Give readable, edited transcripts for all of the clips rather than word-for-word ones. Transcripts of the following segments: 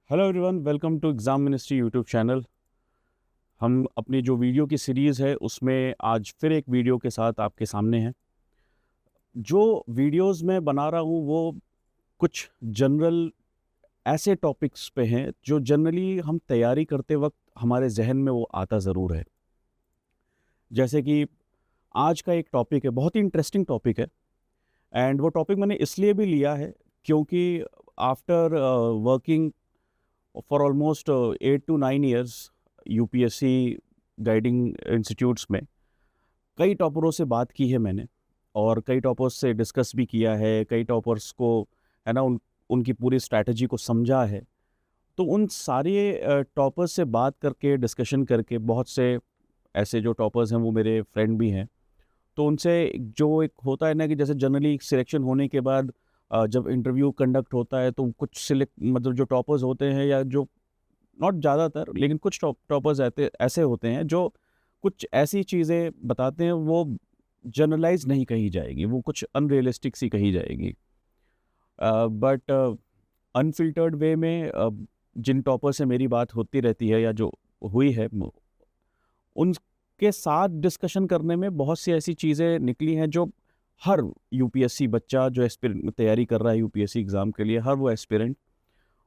Hello everyone, welcome to exam ministry YouTube channel. हम अपनी जो वीडियो की सीरीज़ है उसमें आज फिर एक वीडियो के साथ आपके सामने हैं। जो वीडियोस मैं बना रहा हूँ वो कुछ जनरल ऐसे टॉपिक्स पे हैं जो जनरली हम तैयारी करते वक्त हमारे जहन में वो आता ज़रूर है। जैसे कि आज का एक टॉपिक है, बहुत ही इंटरेस्टिंग टॉपिक है। एंड वो टॉपिक मैंने इसलिए भी लिया है क्योंकि after working for almost 8 to 9 years UPSC guiding institutes में कई टॉपरों से बात की है मैंने, और कई टॉपर्स से डिस्कस भी किया है, कई टॉपर्स को है ना उनकी पूरी स्ट्रैटेजी को समझा है। तो उन सारे टॉपर्स से बात करके, डिस्कशन करके, बहुत से ऐसे जो टॉपर्स हैं वो मेरे फ्रेंड भी हैं। तो उनसे जो एक होता है ना कि जैसे जनरली सिलेक्शन होने के बाद जब इंटरव्यू कंडक्ट होता है तो कुछ सिलेक्ट मतलब जो टॉपर्स होते हैं, या जो नॉट ज़्यादातर लेकिन कुछ टॉपर्स ऐसे होते हैं जो कुछ ऐसी चीज़ें बताते हैं वो जनरलाइज नहीं कही जाएगी, वो कुछ अनरियलिस्टिक सी कही जाएगी। बट अनफिल्टर्ड वे में जिन टॉपर से मेरी बात होती रहती है या जो हुई है, उनके साथ डिस्कशन करने में बहुत सी ऐसी चीज़ें निकली हैं जो हर यूपीएससी बच्चा जो एस्पिरेंट तैयारी कर रहा है यूपीएससी एग्ज़ाम के लिए, हर वो एस्पिरेंट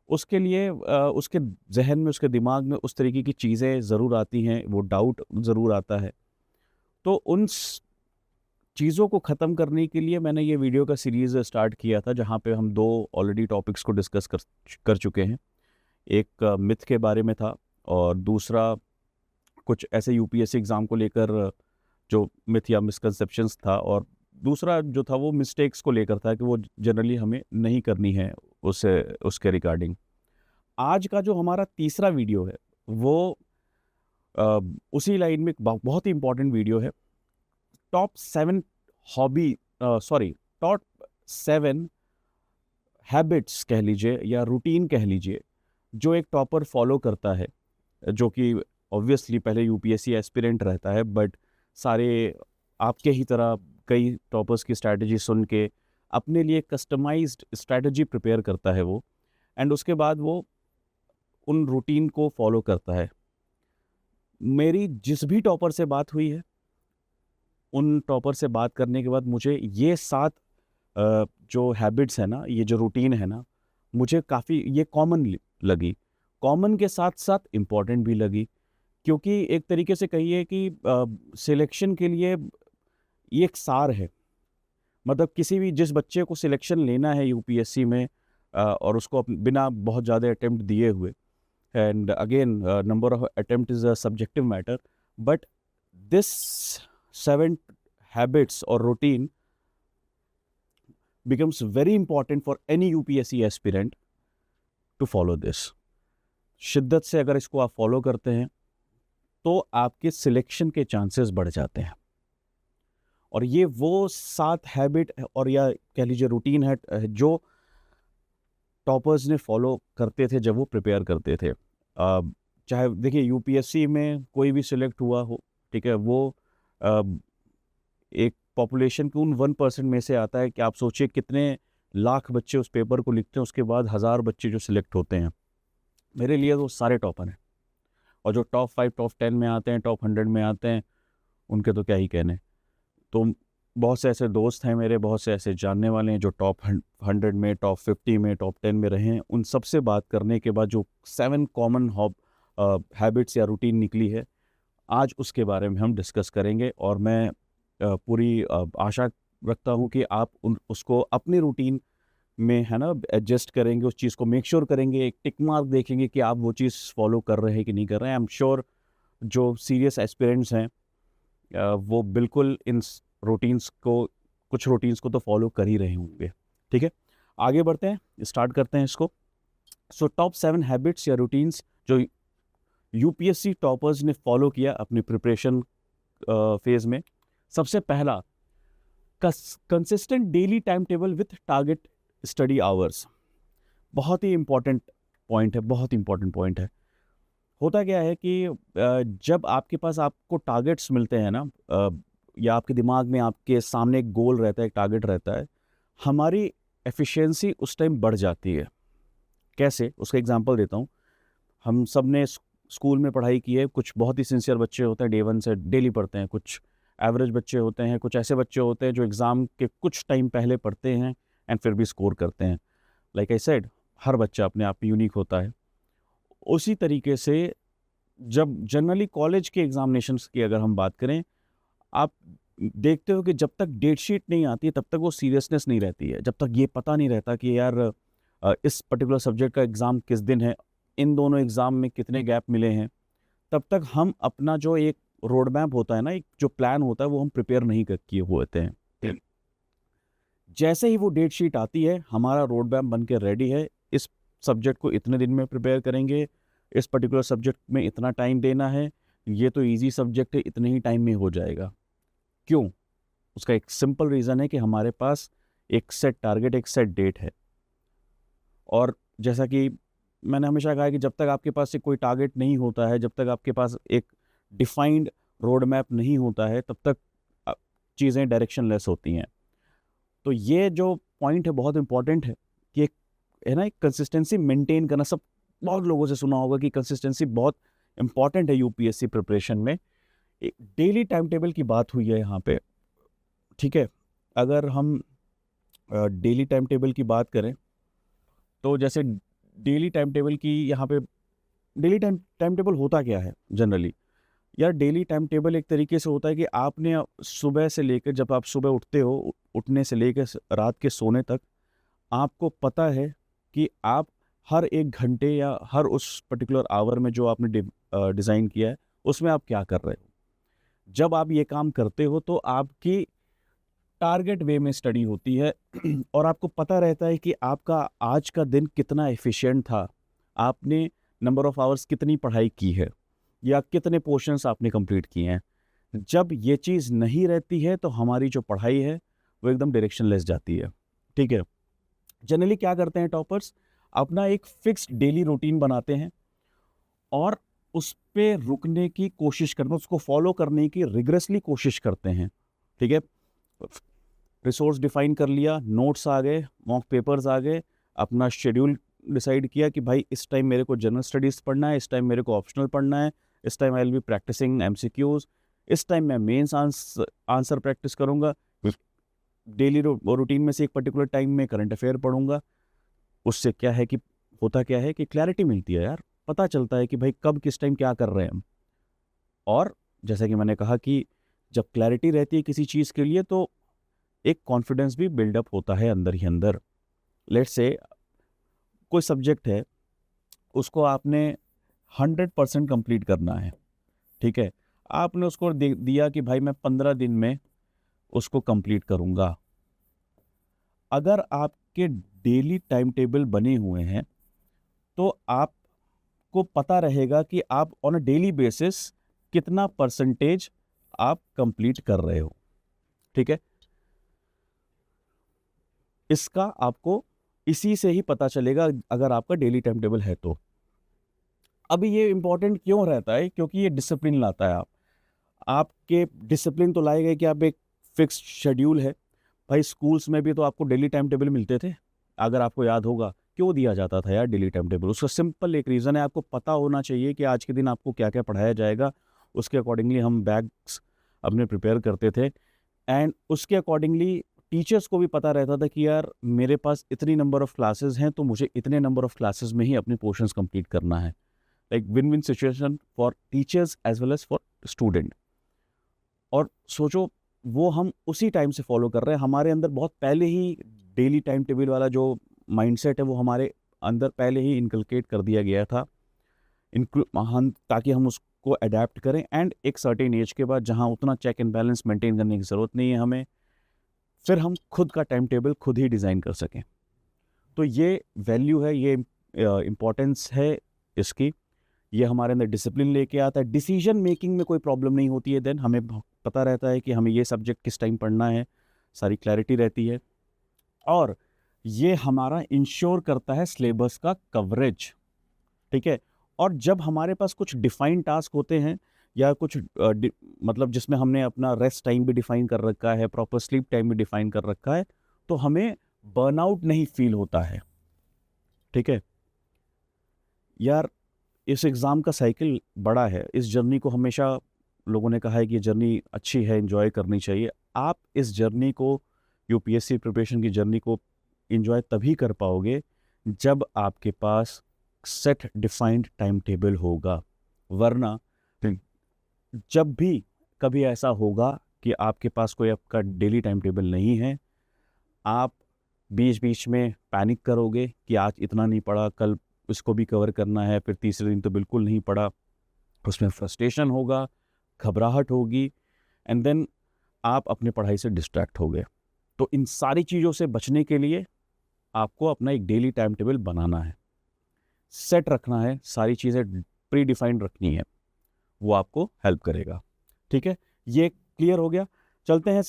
उसके लिए उसके ज़हन में, उसके दिमाग में उस तरीके की चीज़ें ज़रूर आती हैं, वो डाउट ज़रूर आता है। तो उन चीज़ों को ख़त्म करने के लिए मैंने ये वीडियो का सीरीज़ स्टार्ट किया था, जहाँ पे हम दो ऑलरेडी टॉपिक्स को डिस्कस कर चुके हैं। एक मिथ के बारे में था, और दूसरा कुछ ऐसे यूपीएससी एग्ज़ाम को लेकर जो मिथ या मिसकंसेप्शंस था, और दूसरा जो था वो मिस्टेक्स को लेकर था कि वो जनरली हमें नहीं करनी है उसे उसके रिगार्डिंग। आज का जो हमारा तीसरा वीडियो है वो उसी लाइन में एक बहुत ही इंपॉर्टेंट वीडियो है। Top 7 hobby sorry top 7 habits कह लीजिए या रूटीन कह लीजिए जो एक टॉपर फॉलो करता है, जो कि ऑब्वियसली पहले यूपीएससी एस्पिरेंट रहता है, बट सारे आपके ही तरह कई टॉपर्स की स्ट्रैटेजी सुन के अपने लिए कस्टमाइज्ड स्ट्रैटेजी प्रिपेयर करता है वो, एंड उसके बाद वो उन रूटीन को फॉलो करता है। मेरी जिस भी टॉपर से बात हुई है, उन टॉपर से बात करने के बाद मुझे ये 7 जो हैबिट्स है ना, ये जो रूटीन है ना, मुझे काफ़ी ये कॉमन लगी। कॉमन के साथ-साथ इम्पोर्टेंट भी लगी, क्योंकि एक तरीके से कहिए कि सिलेक्शन के लिए ये एक सार है। मतलब किसी भी जिस बच्चे को सिलेक्शन लेना है यूपीएससी में, और उसको बिना बहुत ज़्यादा अटेम्प्ट दिए हुए, and again number of attempt is a subjective matter, but this 7 habits or routine becomes very important for any UPSC aspirant to follow this। शिद्दत से अगर इसको आप फॉलो करते हैं तो आपके सिलेक्शन के चांसेस बढ़ जाते हैं। और ये वो 7 हैबिट और या कह लीजिए रूटीन है जो टॉपर्स ने फॉलो करते थे जब वो प्रिपेयर करते थे। चाहे देखिए यूपीएससी में कोई भी सिलेक्ट हुआ हो, ठीक है, वो अ, एक पॉपुलेशन के उन 1% में से आता है कि आप सोचिए कितने लाख बच्चे उस पेपर को लिखते हैं, उसके बाद 1000 बच्चे जो सिलेक्ट होते हैं। मेरे लिए तो सारे टॉपर हैं, और जो टॉप 5 टॉप 10 में आते हैं, टॉप 100 में आते हैं, उनके तो क्या ही कहने। तो बहुत से ऐसे दोस्त हैं मेरे, बहुत से ऐसे जानने वाले हैं जो टॉप 100 में, टॉप 50 में, टॉप 10 में रहे हैं। उन सब से बात करने के बाद जो 7 कॉमन हैबिट्स या रूटीन निकली है, आज उसके बारे में हम डिस्कस करेंगे। और मैं पूरी आशा रखता हूँ कि आप उसको अपनी रूटीन में है ना एडजस्ट करेंगे, उस चीज़ को मेक श्योर करेंगे, एक टिक मार्क देखेंगे कि आप वो चीज़ फॉलो कर रहे हैं कि नहीं कर रहे हैं। आई एम श्योर जो सीरियस एस्पिरेंट्स हैं वो बिल्कुल इन रूटीन्स को, कुछ रूटीन्स को तो फॉलो कर ही रहे होंगे। ठीक है, आगे बढ़ते हैं, स्टार्ट करते हैं इसको। सो टॉप 7 हैबिट्स या रूटीन्स जो यूपीएससी टॉपर्स ने फॉलो किया अपनी प्रिपरेशन फेज में। सबसे पहला, consistent daily time table with target study hours. बहुत ही इंपॉर्टेंट पॉइंट है, बहुत इंपॉर्टेंट पॉइंट है। होता क्या है कि जब आपके पास आपको टारगेट्स मिलते हैं ना, या आपके दिमाग में आपके सामने एक गोल रहता है, एक टारगेट रहता है, हमारी एफिशिएंसी उस टाइम बढ़ जाती है। कैसे, उसका एग्जांपल देता हूँ। हम सब ने स्कूल में पढ़ाई की है, कुछ बहुत ही सिंसियर बच्चे होते हैं, डे वन से डेली पढ़ते हैं, कुछ एवरेज बच्चे होते हैं, कुछ ऐसे बच्चे होते हैं जो एग्ज़ाम के कुछ टाइम पहले पढ़ते हैं एंड फिर भी स्कोर करते हैं। लाइक आई सेड, हर बच्चा अपने आप में यूनिक होता है। उसी तरीके से जब जनरली कॉलेज के एग्जामिनेशंस की अगर हम बात करें, आप देखते हो कि जब तक डेट शीट नहीं आती तब तक वो सीरियसनेस नहीं रहती है। जब तक ये पता नहीं रहता कि यार इस पर्टिकुलर सब्जेक्ट का एग्ज़ाम किस दिन है, इन दोनों एग्ज़ाम में कितने गैप मिले हैं, तब तक हम अपना जो एक रोड मैप होता है ना, एक जो प्लान होता है, वो हम प्रिपेयर नहीं कर किए हुए होते हैं। जैसे ही वो डेट शीट आती है, हमारा रोड मैप बन के रेडी है, इस सब्जेक्ट को इतने दिन में प्रिपेयर करेंगे, इस पर्टिकुलर सब्जेक्ट में इतना टाइम देना है, ये तो ईजी सब्जेक्ट है, इतने ही टाइम में हो जाएगा। क्यों? उसका एक सिंपल रीज़न है कि हमारे पास एक सेट टारगेट, एक सेट डेट है। और जैसा कि मैंने हमेशा कहा है कि जब तक आपके पास एक कोई टारगेट नहीं होता है, जब तक आपके पास एक डिफाइंड रोड मैप नहीं होता है, तब तक चीज़ें डायरेक्शनलेस होती हैं। तो ये जो पॉइंट है बहुत इंपॉर्टेंट है कि एक है ना, एक कंसिस्टेंसी मेंटेन करना। सब बहुत लोगों से सुना होगा कि कंसिस्टेंसी बहुत इंपॉर्टेंट है यूपीएससी प्रिपरेशन में। एक डेली टाइम टेबल की बात हुई है यहाँ पे, ठीक है। अगर हम डेली टाइम टेबल की बात करें तो जैसे डेली टाइम टेबल की यहाँ पे, डेली टाइम टेबल होता क्या है जनरली? यार डेली टाइम टेबल एक तरीके से होता है कि आपने सुबह से लेकर, जब आप सुबह उठते हो, उठने से लेकर रात के सोने तक, आपको पता है कि आप हर एक घंटे या हर उस पर्टिकुलर आवर में जो आपने डिज़ाइन किया है, उसमें आप क्या कर रहे हो। जब आप ये काम करते हो तो आपकी टारगेट वे में स्टडी होती है और आपको पता रहता है कि आपका आज का दिन कितना एफिशिएंट था, आपने नंबर ऑफ़ आवर्स कितनी पढ़ाई की है या कितने पोर्शंस आपने कंप्लीट किए हैं। जब ये चीज़ नहीं रहती है तो हमारी जो पढ़ाई है वो एकदम डायरेक्शनलेस जाती है, ठीक है। जनरली क्या करते हैं टॉपर्स, अपना एक फिक्स्ड डेली रूटीन बनाते हैं और उस पे रुकने की कोशिश करते हैं, उसको फॉलो करने की रिगरसली कोशिश करते हैं, ठीक है। रिसोर्स डिफाइन कर लिया, नोट्स आ गए, मॉक पेपर्स आ गए, अपना शेड्यूल डिसाइड किया कि भाई इस टाइम मेरे को जनरल स्टडीज़ पढ़ना है, इस टाइम मेरे को ऑप्शनल पढ़ना है, इस time I will be practising MCQs, इस टाइम मैं मेंस आंसर प्रैक्टिस करूँगा, डेली रूटीन में से एक पर्टिकुलर टाइम में करंट अफेयर पढ़ूंगा। उससे क्या है कि होता क्या है कि क्लैरिटी मिलती है यार, पता चलता है कि भाई कब किस टाइम क्या कर रहे हैं हम। और जैसा कि मैंने कहा कि जब क्लैरिटी रहती है किसी चीज़ के लिए तो एक कॉन्फिडेंस भी बिल्डअप होता है अंदर ही अंदर। लेट्स से कोई सब्जेक्ट है, उसको आपने 100% कंप्लीट करना है, ठीक है। आपने उसको दिया कि भाई मैं 15 दिन में उसको कंप्लीट करूँगा। अगर आपके डेली टाइम टेबल बने हुए हैं तो आपको पता रहेगा कि आप ऑन अ डेली बेसिस कितना परसेंटेज आप कंप्लीट कर रहे हो, ठीक है। इसका आपको इसी से ही पता चलेगा अगर आपका डेली टाइम टेबल है तो। अभी ये इंपॉर्टेंट क्यों रहता है? क्योंकि ये डिसिप्लिन लाता है। आपके डिसिप्लिन तो लाएगा कि आप एक फिक्स्ड शेड्यूल है। भाई स्कूल्स में भी तो आपको डेली टाइम टेबल मिलते थे, अगर आपको याद होगा। क्यों दिया जाता था यार डेली टाइम टेबल? उसका सिंपल एक रीज़न है, आपको पता होना चाहिए कि आज के दिन आपको क्या क्या पढ़ाया जाएगा। उसके अकॉर्डिंगली हम बैग्स अपने प्रिपेयर करते थे एंड उसके अकॉर्डिंगली टीचर्स को भी पता रहता था कि यार मेरे पास इतनी नंबर ऑफ़ क्लासेस हैं तो मुझे इतने नंबर ऑफ़ क्लासेस में ही अपने पोर्शंस कंप्लीट करना है। Like win win situation for teachers as well as for student. और सोचो, वो हम उसी टाइम से फॉलो कर रहे हैं। हमारे अंदर बहुत पहले ही डेली टाइम टेबल वाला जो माइंडसेट है वो हमारे अंदर पहले ही इनकलकेट कर दिया गया था, हम ताकि हम उसको अडेप्ट करें एंड एक सर्टेन एज के बाद जहाँ उतना चेक एंड बैलेंस मेंटेन करने की ज़रूरत नहीं है हमें, फिर हम खुद का टाइम टेबल खुद ही डिज़ाइन कर सकें। तो ये वैल्यू है, ये इम्पोर्टेंस है इसकी। ये हमारे अंदर डिसिप्लिन लेके आता है। डिसीजन मेकिंग में कोई प्रॉब्लम नहीं होती है। देन हमें पता रहता है कि हमें ये सब्जेक्ट किस टाइम पढ़ना है, सारी क्लैरिटी रहती है। और ये हमारा इंश्योर करता है सिलेबस का कवरेज, ठीक है। और जब हमारे पास कुछ डिफाइंड टास्क होते हैं या कुछ मतलब जिसमें हमने अपना रेस्ट टाइम भी डिफाइन कर रखा है, प्रॉपर स्लीप टाइम भी डिफाइन कर रखा है, तो हमें बर्नआउट नहीं फील होता है, ठीक है। यार इस एग्ज़ाम का साइकिल बड़ा है, इस जर्नी को हमेशा लोगों ने कहा है कि ये जर्नी अच्छी है, एंजॉय करनी चाहिए। आप इस जर्नी को, यूपीएससी प्रिपरेशन की जर्नी को एंजॉय तभी कर पाओगे जब आपके पास सेट डिफाइंड टाइम टेबल होगा। वरना जब भी कभी ऐसा होगा कि आपके पास कोई आपका डेली टाइम टेबल नहीं है, आप बीच बीच में पैनिक करोगे कि आज इतना नहीं पढ़ा, कल इसको भी कवर करना है, फिर तीसरे दिन तो बिल्कुल नहीं पढ़ा। उसमें फ्रस्ट्रेशन होगा, घबराहट होगी, एंड देन आप अपनी पढ़ाई से डिस्ट्रैक्ट हो गए। तो इन सारी चीज़ों से बचने के लिए आपको अपना एक डेली टाइम टेबल बनाना है, सेट रखना है, सारी चीज़ें प्री डिफाइंड रखनी है, वो आपको हेल्प करेगा। ठीक है, ये क्लियर हो गया। चलते हैं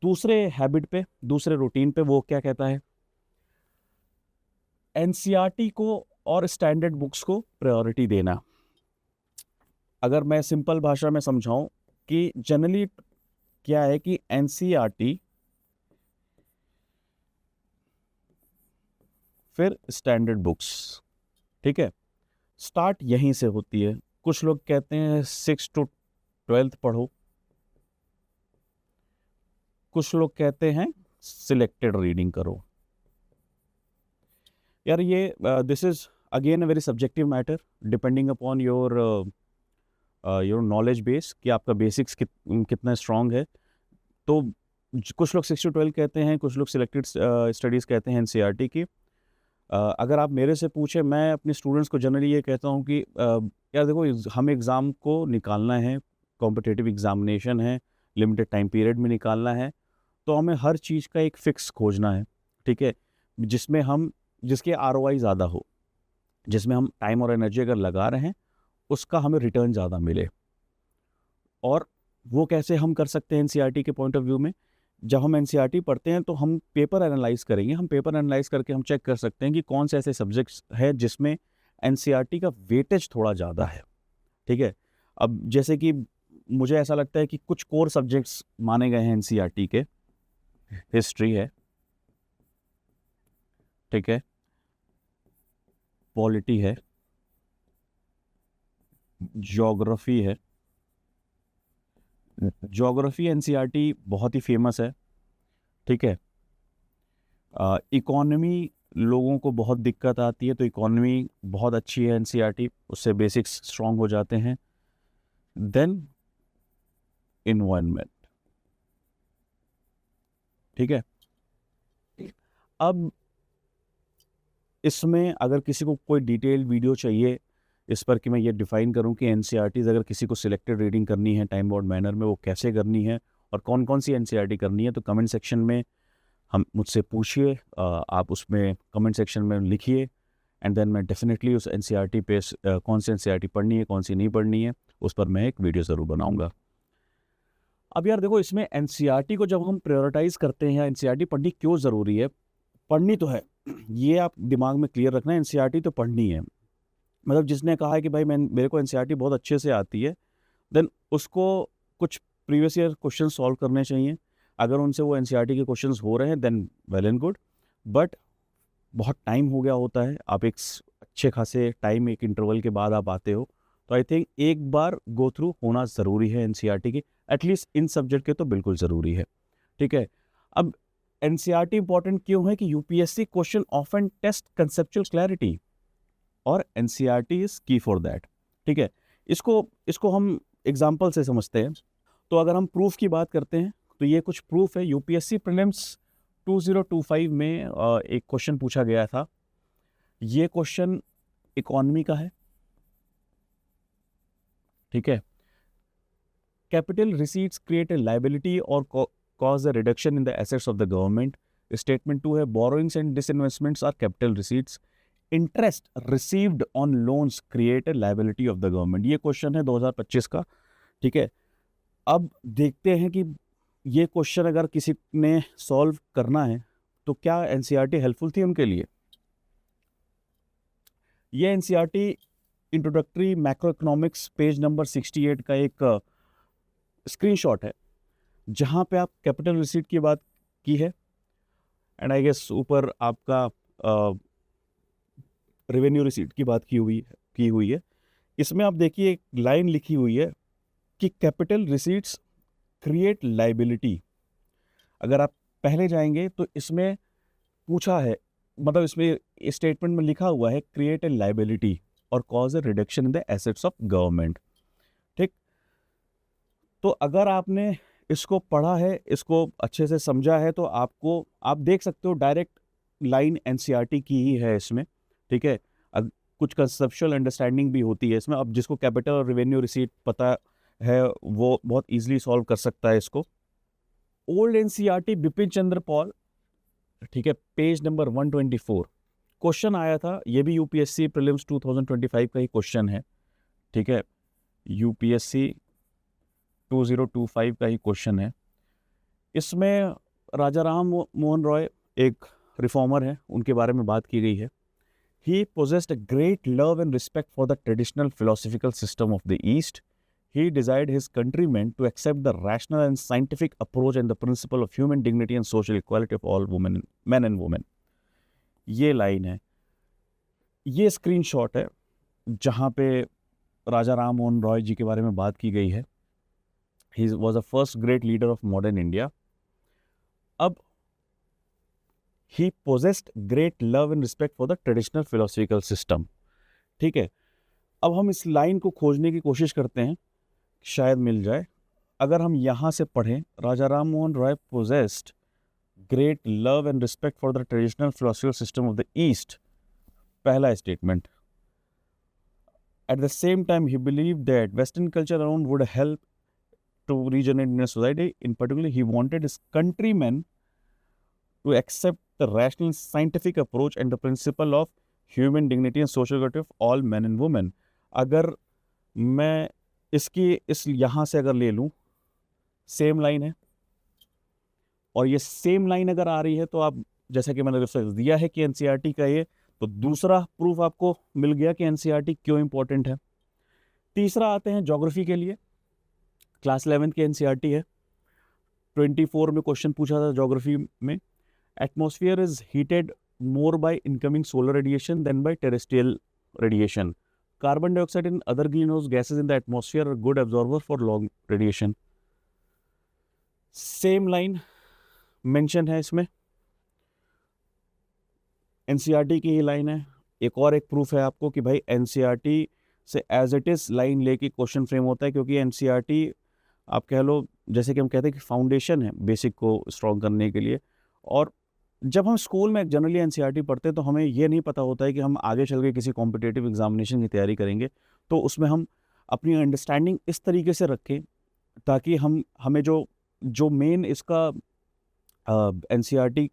दूसरे हैबिट पे, दूसरे रूटीन पे। वो क्या कहता है? एनसीईआरटी को और स्टैंडर्ड बुक्स को प्रायोरिटी देना। अगर मैं सिंपल भाषा में समझाऊं कि जनरली क्या है कि एनसीईआरटी फिर स्टैंडर्ड बुक्स, ठीक है, स्टार्ट यहीं से होती है। कुछ लोग कहते हैं 6 to 12 पढ़ो, कुछ लोग कहते हैं सिलेक्टेड रीडिंग करो। यार ये this is again a very subjective matter, depending upon your knowledge base, कि आपका बेसिक्स कितना स्ट्रांग है। तो कुछ लोग 6 to 12 कहते हैं, कुछ लोग सिलेक्टेड स्टडीज़ कहते हैं एनसीईआरटी की। अगर आप मेरे से पूछे, मैं अपने स्टूडेंट्स को जनरली ये कहता हूँ कि यार देखो, हम एग्ज़ाम को निकालना है, कॉम्पिटिटिव एग्जामिनेशन है, लिमिटेड टाइम पीरियड में निकालना है, तो हमें हर चीज़ का एक फ़िक्स खोजना है, ठीक है, जिसके आरओआई ज़्यादा हो, जिसमें हम टाइम और एनर्जी अगर लगा रहे हैं उसका हमें रिटर्न ज़्यादा मिले। और वो कैसे हम कर सकते हैं एनसीईआरटी के पॉइंट ऑफ व्यू में? जब हम एनसीईआरटी पढ़ते हैं तो हम पेपर एनालाइज करेंगे। हम पेपर एनालाइज करके हम चेक कर सकते हैं कि कौन से ऐसे सब्जेक्ट्स हैं जिसमें एनसीईआरटी का वेटेज थोड़ा ज़्यादा है, ठीक है। अब जैसे कि मुझे ऐसा लगता है कि कुछ कोर सब्जेक्ट्स माने गए हैं एनसीईआरटी के, हिस्ट्री है, ठीक है, पॉलिटी है, ज्योग्राफी है। ज्योग्राफी एनसीईआरटी बहुत ही फेमस है, ठीक है। इकोनॉमी लोगों को बहुत दिक्कत आती है, तो इकोनॉमी बहुत अच्छी है एनसीईआरटी, उससे बेसिक्स स्ट्रांग हो जाते हैं। देन इन्वायरमेंट, ठीक है। अब इसमें अगर किसी को कोई डिटेल वीडियो चाहिए इस पर कि मैं ये डिफाइन करूं कि एनसीईआरटीज़ अगर किसी को सिलेक्टेड रीडिंग करनी है टाइम बाउंड मैनर में, वो कैसे करनी है और कौन कौन सी एनसीईआरटी करनी है, तो कमेंट सेक्शन में हम मुझसे पूछिए, आप उसमें कमेंट सेक्शन में लिखिए, एंड देन मैं डेफिनेटली उस एनसीईआरटी पे कौन सी एनसीईआरटी पढ़नी है, कौन सी नहीं पढ़नी है, उस पर मैं एक वीडियो ज़रूर बनाऊंगा। अब यार देखो, इसमें एनसीईआरटी को जब हम प्रायोरिटाइज करते हैं, एनसीईआरटी पढ़नी क्यों ज़रूरी है? पढ़नी तो है, ये आप दिमाग में क्लियर रखना है, एनसीईआरटी तो पढ़नी है। मतलब जिसने कहा है कि भाई मेरे को एनसीईआरटी बहुत अच्छे से आती है, देन उसको कुछ प्रीवियस ईयर क्वेश्चन सॉल्व करने चाहिए। अगर उनसे वो एनसीईआरटी के क्वेश्चंस हो रहे हैं then well and good, but बहुत टाइम हो गया होता है, आप एक अच्छे खासे टाइम, एक इंटरवल के बाद आप आते हो, तो आई थिंक एक बार गो थ्रू होना ज़रूरी है एनसीईआरटी की, एटलीस्ट इन सब्जेक्ट के तो बिल्कुल ज़रूरी है, ठीक है। अब एनसीईआरटी इंपॉर्टेंट क्यों है? कि UPSC question often test conceptual clarity, और NCERT is key for that, ठीक है। इसको हम एग्जांपल से समझते हैं। तो अगर हम प्रूफ की बात करते हैं तो ये कुछ प्रूफ है। यूपीएससी प्रीलिम्स 2025 में एक क्वेश्चन पूछा गया था। ये क्वेश्चन इकोनॉमी का है, ठीक है। Capital receipts create a liability और cause a reduction in the assets of the government. Statement 2 है, borrowings and disinvestments are capital receipts, interest received on loans create a liability of the government. ये question है 2025 का, ठीक है। अब देखते हैं कि ये क्वेश्चन अगर किसी ने सॉल्व करना है तो क्या एनसीईआरटी हेल्पफुल थी उनके लिए? ये NCERT introductory macro economics page number 68 का एक स्क्रीनशॉट है, जहां पे आप कैपिटल रिसीट की बात की है, एंड आई गेस ऊपर आपका रेवेन्यू रिसीट की बात की हुई है। की हुई है। इसमें आप देखिए एक लाइन लिखी हुई है कि कैपिटल रिसीट्स क्रिएट लाइबिलिटी। अगर आप पहले जाएंगे तो इसमें पूछा है, मतलब इसमें स्टेटमेंट में लिखा हुआ है क्रिएट ए लाइबिलिटी और cause A reduction in the assets of government. ठीक, तो अगर आपने इसको पढ़ा है, इसको अच्छे से समझा है, तो आपको, आप देख सकते हो डायरेक्ट लाइन एनसीईआरटी की ही है इसमें। ठीक है, कुछ कंसेप्चुअल अंडरस्टैंडिंग भी होती है इसमें। अब जिसको कैपिटल और रेवेन्यू रिसीट पता है वो बहुत इजीली सॉल्व कर सकता है इसको। Old NCERT Bipin Chandra Paul, ठीक है, पेज नंबर 124। क्वेश्चन आया था, ये भी यूपीएससी प्रीलिम्स 2025 का ही क्वेश्चन है। ठीक है, यूपीएससी 2025 का ही क्वेश्चन है। इसमें राजा राम मोहन रॉय एक रिफॉर्मर है, उनके बारे में बात की गई है। He possessed a great love and respect for the traditional philosophical system of the East. He desired his countrymen to accept the rational and scientific approach and the principle of human dignity and social equality of all women, men and women. ये line है, ये screenshot है जहाँ पे राजा राम मोहन रॉय जी के बारे में बात की गई है। He was the first great leader of modern India. अब he possessed great love and respect for the traditional philosophical system. ठीक है, अब हम इस लाइन को खोजने की कोशिश करते हैं, शायद मिल जाए। अगर हम यहाँ से पढ़ें, Raja Ram Mohan Roy possessed great love and respect for the traditional philosophical system of the East, पहला statement. At the same time, he believed that Western culture alone would help to regenerate Indian society. In particular, he wanted his countrymen to accept the rational scientific approach and the principle of human dignity and social equality of all men and women. अगर मैं इसकी इस यहाँ से अगर ले लूँ, same line है, और ये सेम लाइन अगर आ रही है तो आप, जैसा कि मैंने रेफरेंस दिया है कि एनसीईआरटी का ये, तो दूसरा प्रूफ आपको मिल गया कि एनसीईआरटी क्यों इंपॉर्टेंट है। तीसरा आते हैं ज्योग्राफी के लिए। क्लास 11 की एनसीईआरटी है, 24 में क्वेश्चन पूछा था ज्योग्राफी में। Atmosphere is heated more by incoming solar radiation than by terrestrial radiation. Carbon dioxide and other greenhouse gases in the atmosphere are good absorber for long radiation. Same line mention है इसमें, NCERT की ही line है। एक और एक proof है आपको कि भाई एनसीईआरटी से एज इट इज लाइन लेके क्वेश्चन फ्रेम होता है, क्योंकि एनसीईआरटी आप कह लो, जैसे कि हम कहते हैं कि फाउंडेशन है बेसिक को स्ट्रॉन्ग करने के लिए। और जब हम स्कूल में जनरली एनसीईआरटी पढ़ते हैं तो हमें ये नहीं पता होता है कि हम आगे चल के किसी कॉम्पिटिटिव एग्जामिनेशन की तैयारी करेंगे, तो उसमें हम अपनी अंडरस्टैंडिंग इस तरीके से रखें ताकि हमें जो मेन इसका एनसीईआरटी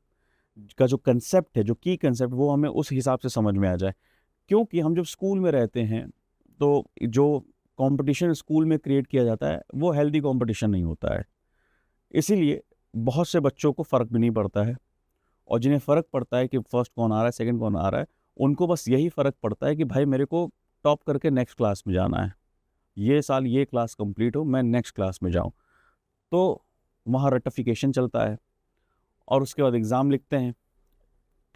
का जो कंसेप्ट है, जो की कंसेप्ट, वो हमें उस हिसाब से समझ में आ जाए। क्योंकि हम जब स्कूल में रहते हैं तो जो कंपटीशन स्कूल में क्रिएट किया जाता है वो हेल्दी कंपटीशन नहीं होता है, इसीलिए बहुत से बच्चों को फ़र्क भी नहीं पड़ता है। और जिन्हें फ़र्क पड़ता है कि फर्स्ट कौन आ रहा है, सेकंड कौन आ रहा है, उनको बस यही फ़र्क पड़ता है कि भाई मेरे को टॉप करके नेक्स्ट क्लास में जाना है, ये साल ये क्लास कंप्लीट हो, मैं नेक्स्ट क्लास में जाऊं। तो वहाँ रटिफिकेशन चलता है और उसके बाद एग्ज़ाम लिखते हैं,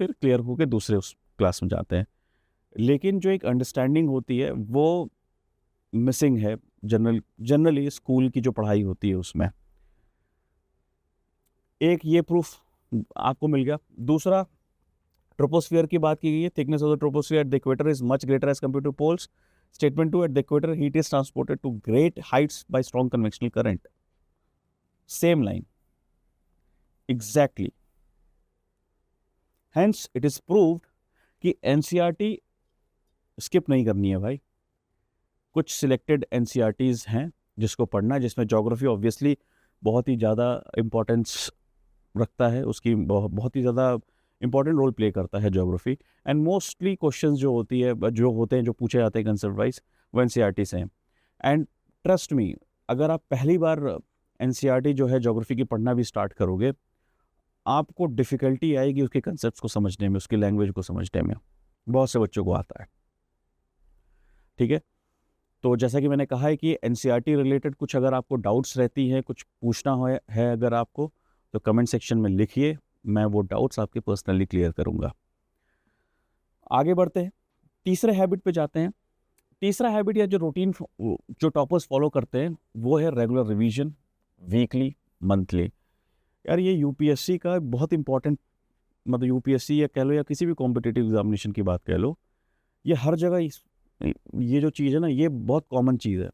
फिर क्लियर होकर दूसरे उस क्लास में जाते हैं। लेकिन जो एक अंडरस्टैंडिंग होती है वो मिसिंग है जनरली स्कूल की जो पढ़ाई होती है उसमें। एक ये प्रूफ आपको मिल गया। दूसरा, ट्रोपोस्फियर की बात की गई है। Thickness of the troposphere at the equator is much greater as compare to poles. Statement 2, at the equator heat is transported to great heights by strong convectional current. Same line exactly. Hence it is proved कि NCERT skip नहीं करनी है भाई। कुछ selected NCERTs हैं जिसको पढ़ना है, जिसमें ज्योग्राफी ऑब्वियसली बहुत ही ज़्यादा इम्पोर्टेंस रखता है, उसकी बहुत ही ज़्यादा इंपॉर्टेंट रोल प्ले करता है ज्योग्राफी। एंड मोस्टली क्वेश्चंस जो होते हैं जो पूछे जाते हैं कंसेप्ट वाइज, वो एनसीईआरटी से हैं। एंड ट्रस्ट मी, अगर आप पहली बार एनसीईआरटी जो है ज्योग्राफी की पढ़ना भी स्टार्ट करोगे, आपको डिफ़िकल्टी आएगी उसके कंसेप्ट को समझने में, उसकी लैंग्वेज को समझने में। बहुत से बच्चों को आता है, ठीक है। तो जैसा कि मैंने कहा है कि एनसीईआरटी रिलेटेड कुछ अगर आपको डाउट्स रहती हैं, कुछ पूछना है अगर आपको, तो कमेंट सेक्शन में लिखिए, मैं वो डाउट्स आपके पर्सनली क्लियर करूंगा। आगे बढ़ते हैं, तीसरे हैबिट पे जाते हैं। तीसरा हैबिट या जो रूटीन जो टॉपर्स फॉलो करते हैं वो है रेगुलर रिवीजन, वीकली, मंथली। यार ये यूपीएससी का बहुत इंपॉर्टेंट, मतलब यूपीएससी या कह लो या किसी भी कॉम्पिटिटिव एग्जामिनेशन की बात कह लो, ये हर जगह ये जो चीज़ है ना, ये बहुत कॉमन चीज़ है।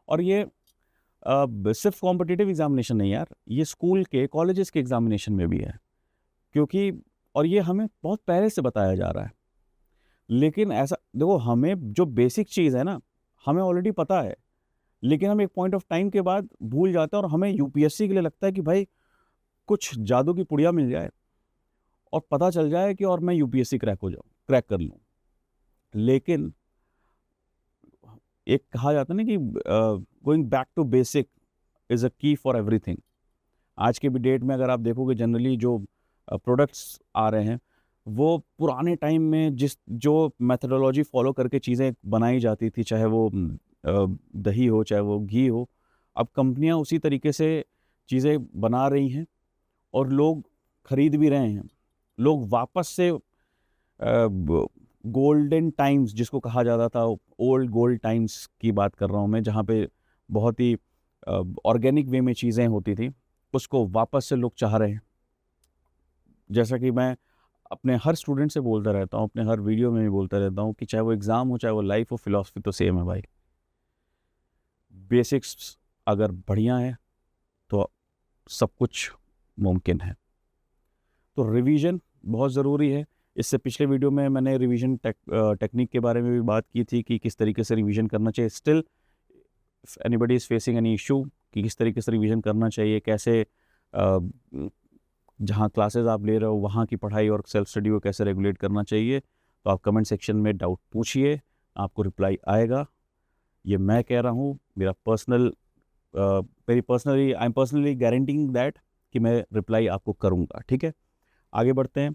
और ये सिर्फ कॉम्पिटिटिव एग्जामिनेशन नहीं यार, ये स्कूल के, कॉलेजेस के एग्जामिनेशन में भी है। क्योंकि और ये हमें बहुत पहले से बताया जा रहा है। लेकिन ऐसा देखो, हमें जो बेसिक चीज़ है ना, हमें ऑलरेडी पता है, लेकिन हम एक पॉइंट ऑफ टाइम के बाद भूल जाते हैं और हमें यूपीएससी के लिए लगता है कि भाई कुछ जादू की पुड़िया मिल जाए और पता चल जाए कि और मैं यूपीएससी क्रैक कर लूँ। लेकिन एक कहा जाता है ना कि going back to basic is a key for everything. आज के भी डेट में अगर आप देखोगे, जनरली जो प्रोडक्ट्स आ रहे हैं वो पुराने टाइम में जो मेथडोलॉजी फॉलो करके चीज़ें बनाई जाती थी, चाहे वो दही हो, चाहे वो घी हो, अब कंपनियां उसी तरीके से चीज़ें बना रही हैं और लोग खरीद भी रहे हैं। लोग वापस से गोल्डन टाइम्स जिसको कहा जाता था, ओल्ड गोल्ड टाइम्स की बात कर रहा हूँ मैं, जहाँ पे बहुत ही ऑर्गेनिक वे में चीज़ें होती थी, उसको वापस से लोग चाह रहे हैं। जैसा कि मैं अपने हर स्टूडेंट से बोलता रहता हूँ, अपने हर वीडियो में भी बोलता रहता हूँ कि चाहे वो एग्ज़ाम हो, चाहे वो लाइफ हो, फिलॉसफी तो सेम है भाई। बेसिक्स अगर बढ़िया है तो सब कुछ मुमकिन है। तो रिवीजन बहुत ज़रूरी है। इससे पिछले वीडियो में मैंने रिवीजन टेक्निक के बारे में भी बात की थी कि किस तरीके से रिवीजन करना चाहिए। Still anybody is facing any issue कि किस तरीके से रिवीजन करना चाहिए, कैसे जहाँ क्लासेस आप ले रहे हो वहाँ की पढ़ाई और सेल्फ स्टडी को कैसे रेगुलेट करना चाहिए, तो आप कमेंट सेक्शन में डाउट पूछिए, आपको रिप्लाई आएगा। ये मैं कह रहा हूँ, I am personally guaranteeing that कि मैं रिप्लाई आपको करूँगा। ठीक है, आगे बढ़ते हैं।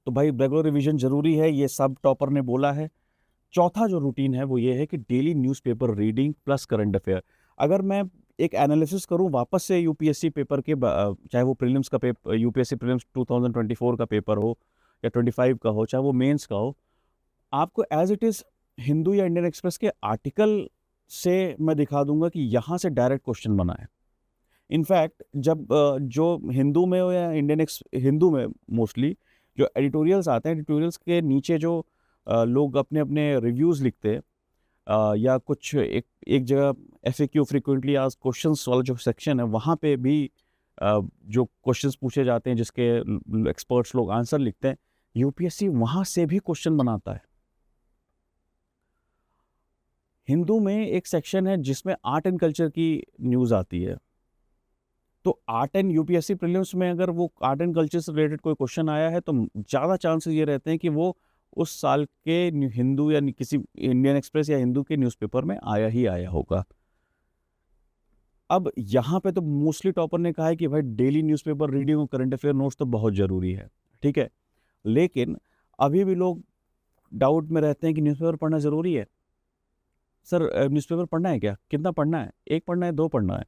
तो भाई रेगुलर रिवीजन ज़रूरी है, ये सब टॉपर ने बोला है। चौथा जो रूटीन है वो ये है कि daily newspaper reading plus current affair. अगर मैं एक एनालिसिस करूं वापस से यूपीएससी पेपर के, चाहे वो प्रीलिम्स का पेपर, यूपीएससी प्रीलिम्स 2024 का पेपर हो या 25 का हो, चाहे वो मेंस का हो, आपको एज इट इज़ हिंदू या इंडियन एक्सप्रेस के आर्टिकल से मैं दिखा दूंगा कि यहाँ से डायरेक्ट क्वेश्चन बना है। इनफैक्ट जब जो हिंदू में हो या हिंदू में मोस्टली जो एडिटोरियल्स आते हैं, एडिटोरियल्स के नीचे जो लोग अपने अपने रिव्यूज़ लिखते हैं, या कुछ एक जगह एफएक्यू फ्रीक्वेंटली आस्क्ड क्वेश्चंस वाला जो सेक्शन है, वहाँ पे भी जो क्वेश्चंस पूछे जाते हैं जिसके एक्सपर्ट्स लोग आंसर लिखते हैं, यूपीएससी वहाँ से भी क्वेश्चन बनाता है। हिंदू में एक सेक्शन है जिसमें आर्ट एंड कल्चर की न्यूज़ आती है, तो आर्ट एंड यूपीएससी प्रीलिम्स में अगर वो आर्ट एंड कल्चर से रिलेटेड कोई क्वेश्चन आया है तो ज़्यादा चांसेस ये रहते हैं कि वो उस साल के हिंदू या किसी इंडियन एक्सप्रेस या हिंदू के न्यूज़पेपर में आया ही आया होगा। अब यहाँ पे तो मोस्टली टॉपर ने कहा है कि भाई डेली न्यूज़पेपर रीडिंग और करंट अफेयर नोट्स तो बहुत ज़रूरी है, ठीक है। लेकिन अभी भी लोग डाउट में रहते हैं कि न्यूज़पेपर पढ़ना ज़रूरी है। सर न्यूज़पेपर पढ़ना है क्या? कितना पढ़ना है? 1 पढ़ना है, 2 पढ़ना है?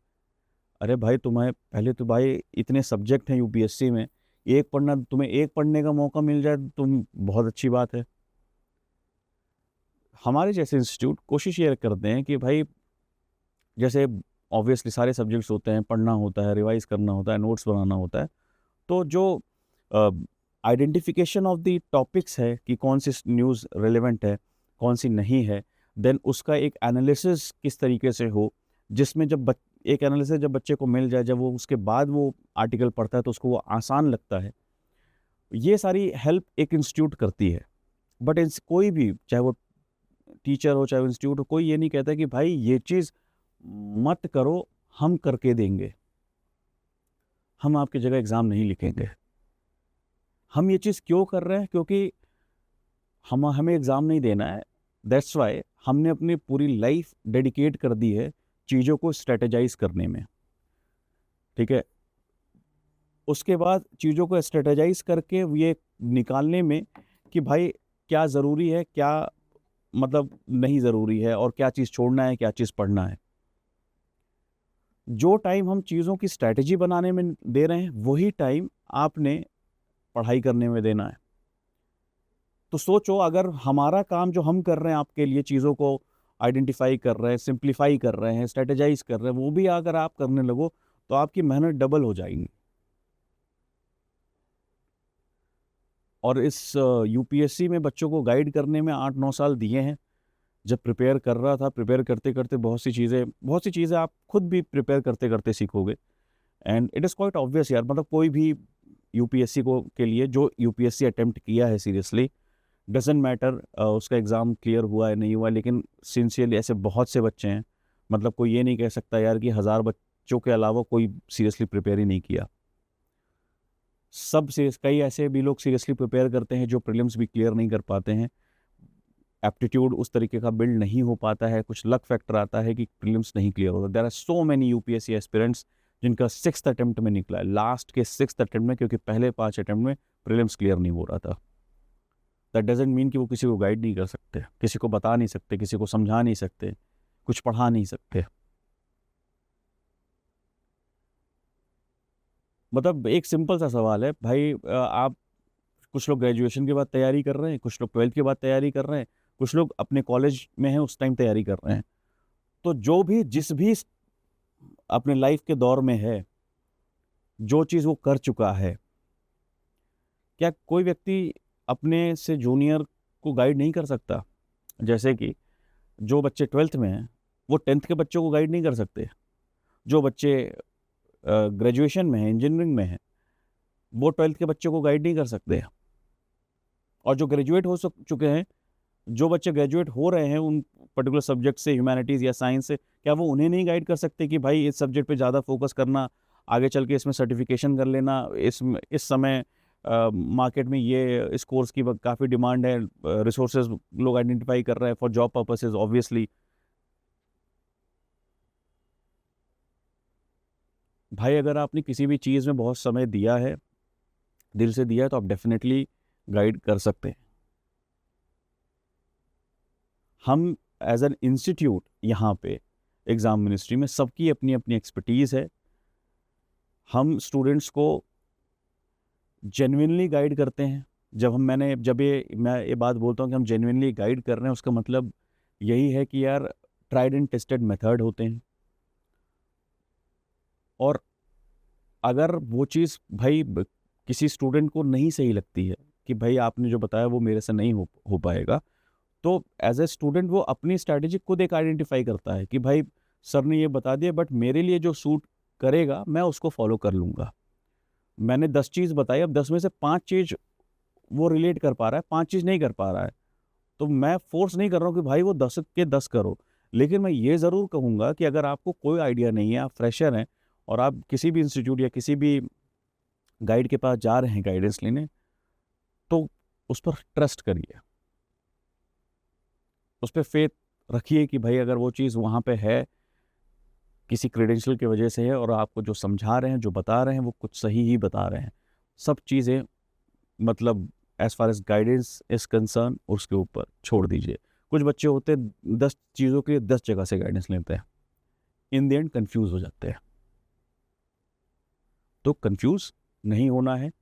अरे भाई, तुम्हें पहले तो भाई इतने सब्जेक्ट हैं यूपीएससी में, तुम्हें एक पढ़ने का मौका मिल जाए तो तुम बहुत अच्छी बात है। हमारे जैसे इंस्टीट्यूट कोशिश ये करते हैं कि भाई, जैसे ऑब्वियसली सारे सब्जेक्ट्स होते हैं, पढ़ना होता है, रिवाइज करना होता है, नोट्स बनाना होता है, तो जो आइडेंटिफिकेशन ऑफ द टॉपिक्स है कि कौन सी न्यूज़ रेलेवेंट है, कौन सी नहीं है, देन उसका एक एनालिसिस किस तरीके से हो, जिसमें एक एनालिसिस जब बच्चे को मिल जाए, जब वो उसके बाद वो आर्टिकल पढ़ता है तो उसको वो आसान लगता है। ये सारी हेल्प एक इंस्टीट्यूट करती है। बट कोई भी, चाहे वो टीचर हो, चाहे वो इंस्टीट्यूट हो, कोई ये नहीं कहता कि भाई ये चीज़ मत करो, हम करके देंगे, हम आपकी जगह एग्ज़ाम नहीं लिखेंगे। हम ये चीज़ क्यों कर रहे हैं? क्योंकि हमें एग्ज़ाम नहीं देना है। दैट्स वाई हमने अपनी पूरी लाइफ डेडिकेट कर दी है चीज़ों को स्ट्रेटेजाइज करने में, ठीक है। उसके बाद चीज़ों को स्ट्रेटेजाइज करके ये निकालने में कि भाई क्या ज़रूरी है, क्या मतलब नहीं ज़रूरी है, और क्या चीज़ छोड़ना है, क्या चीज़ पढ़ना है। जो टाइम हम चीज़ों की स्ट्रैटेजी बनाने में दे रहे हैं, वही टाइम आपने पढ़ाई करने में देना है। तो सोचो, अगर हमारा काम जो हम कर रहे हैं आपके लिए, चीज़ों को आइडेंटिफाई कर रहे हैं, सिंप्लीफाई कर रहे हैं, स्ट्रेटेजाइज कर रहे हैं, वो भी अगर आप करने लगो तो आपकी मेहनत डबल हो जाएगी। और इस यूपीएससी में बच्चों को गाइड करने में 8-9 साल दिए हैं। जब प्रिपेयर कर रहा था, प्रिपेयर करते करते बहुत सी चीज़ें आप खुद भी प्रिपेयर करते करते सीखोगे। And it is quite obvious यार, मतलब कोई भी यूपीएससी को के लिए जो यूपीएससी अटेम्प्ट किया है सीरियसली, डजेंट मैटर उसका एग्ज़ाम क्लियर हुआ है नहीं हुआ, लेकिन सिंसियरली ऐसे बहुत से बच्चे हैं, मतलब कोई ये नहीं कह सकता यार कि 1000 बच्चों के अलावा कोई सीरियसली प्रिपेयर ही नहीं किया। सब सीरियस, कई ऐसे भी लोग सीरियसली प्रिपेयर करते हैं जो प्रीलिम्स भी क्लियर नहीं कर पाते हैं। एप्टीट्यूड उस तरीके का बिल्ड नहीं हो पाता है, कुछ लक फैक्टर आता है कि प्रीलिम्स नहीं क्लियर होता। There are so many UPSC aspirants जिनका 6th अटेम्प्ट में निकला है, लास्ट के 6th अटेम्प्ट में, क्योंकि पहले 5 अटेम्प्ट में प्रीलिम्स क्लियर नहीं हो रहा था। दैट डजेंट मीन कि वो किसी को गाइड नहीं कर सकते, किसी को बता नहीं सकते, किसी को समझा नहीं सकते, कुछ पढ़ा नहीं सकते। मतलब एक सिंपल सा सवाल है भाई, आप, कुछ लोग ग्रेजुएशन के बाद तैयारी कर रहे हैं, कुछ लोग 12th के बाद तैयारी कर रहे हैं, कुछ लोग अपने कॉलेज में हैं उस टाइम तैयारी कर रहे हैं। तो जो भी जिस भी अपने लाइफ के दौर में है, जो चीज़ वो कर चुका है, क्या कोई व्यक्ति अपने से जूनियर को गाइड नहीं कर सकता? जैसे कि जो बच्चे 12th में हैं वो 10th के बच्चों को गाइड नहीं कर सकते, जो बच्चे ग्रेजुएशन में हैं, इंजीनियरिंग में हैं, वो 12th के बच्चों को गाइड नहीं कर सकते। और जो ग्रेजुएट हो चुके हैं, जो बच्चे ग्रेजुएट हो रहे हैं उन पर्टिकुलर सब्जेक्ट से, ह्यूमैनिटीज़ या साइंस से, क्या वो उन्हें नहीं गाइड कर सकते कि भाई इस सब्जेक्ट पे ज़्यादा फोकस करना, आगे चल के इसमें सर्टिफिकेशन कर लेना, इस समय मार्केट में ये इस कोर्स की काफ़ी डिमांड है, रिसोर्सेज लोग आइडेंटिफाई कर रहे हैं फॉर जॉब पर्पसेज ऑब्वियसली। भाई अगर आपने किसी भी चीज़ में बहुत समय दिया है, दिल से दिया है, तो आप डेफिनेटली गाइड कर सकते हैं। हम एज एन इंस्टीट्यूट यहाँ पे एग्ज़ाम मिनिस्ट्री में सबकी अपनी अपनी एक्सपर्टीज़ है। हम स्टूडेंट्स को जेन्युइनली गाइड करते हैं। मैं ये बात बोलता हूँ कि हम जेन्युइनली गाइड कर रहे हैं, उसका मतलब यही है कि यार ट्राइड एंड टेस्टेड मेथड होते हैं। और अगर वो चीज़ भाई किसी स्टूडेंट को नहीं सही लगती है कि भाई आपने जो बताया वो मेरे से नहीं हो पाएगा, तो एज ए स्टूडेंट वो अपनी स्ट्रैटेजी खुद एक आइडेंटिफाई करता है कि भाई सर ने ये बता दिया, बट मेरे लिए जो सूट करेगा मैं उसको फॉलो कर लूँगा। मैंने 10 चीज़ बताई, अब 10 में से 5 चीज़ वो रिलेट कर पा रहा है, 5 चीज़ नहीं कर पा रहा है, तो मैं फोर्स नहीं कर रहा हूँ कि भाई वो 10 के 10 करो। लेकिन मैं ये ज़रूर कहूँगा कि अगर आपको कोई आइडिया नहीं है, आप फ्रेशर हैं और आप किसी भी इंस्टीट्यूट या किसी भी गाइड के पास जा रहे हैं गाइडेंस लेने, तो उस पर ट्रस्ट करिए, उस पर फेथ रखिए कि भाई अगर वो चीज़ वहाँ पे है, किसी क्रेडेंशियल की वजह से है, और आपको जो समझा रहे हैं, जो बता रहे हैं, वो कुछ सही ही बता रहे हैं। सब चीज़ें, मतलब as far as guidance is concern, उसके ऊपर छोड़ दीजिए। कुछ बच्चे होते हैं 10 चीज़ों के लिए 10 जगह से गाइडेंस लेते हैं, इन द एंड कन्फ्यूज़ हो जाते हैं। तो कन्फ्यूज़ नहीं होना है,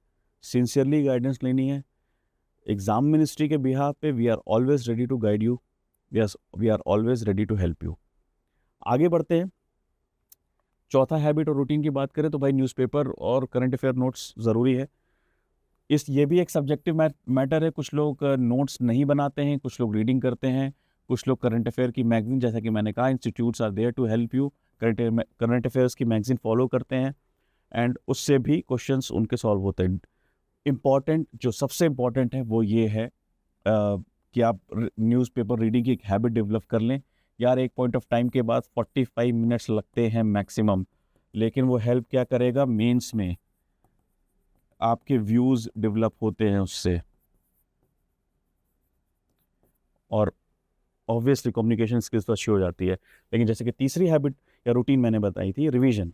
सिंसियरली गाइडेंस लेनी है। एग्ज़ाम मिनिस्ट्री के बिहाफ पे we are always ready to guide you, we are always ready to help you. आगे बढ़ते हैं। चौथा हैबिट और रूटीन की बात करें तो भाई न्यूज़पेपर और करंट अफेयर नोट्स ज़रूरी है। ये भी एक सब्जेक्टिव मैटर है। कुछ लोग नोट्स नहीं बनाते हैं, कुछ लोग रीडिंग करते हैं, कुछ लोग करंट अफेयर की मैगजीन, जैसा कि मैंने कहा, institutes are there to help you, current affairs की मैगजीन फॉलो करते हैं, एंड उससे भी क्वेश्चंस उनके सॉल्व होते हैं। इम्पॉर्टेंट, जो सबसे इम्पॉर्टेंट है वो ये है कि आप न्यूज़पेपर रीडिंग की एक हैबिट डेवलप कर लें। यार एक पॉइंट ऑफ टाइम के बाद 45 मिनट्स लगते हैं मैक्सिमम, लेकिन वो हेल्प क्या करेगा, मेंस में आपके व्यूज़ डेवलप होते हैं उससे, और ऑब्वियसली कम्युनिकेशन स्किल्स तो अच्छी हो जाती है। लेकिन जैसे कि तीसरी हैबिट या रूटीन मैंने बताई थी, revision.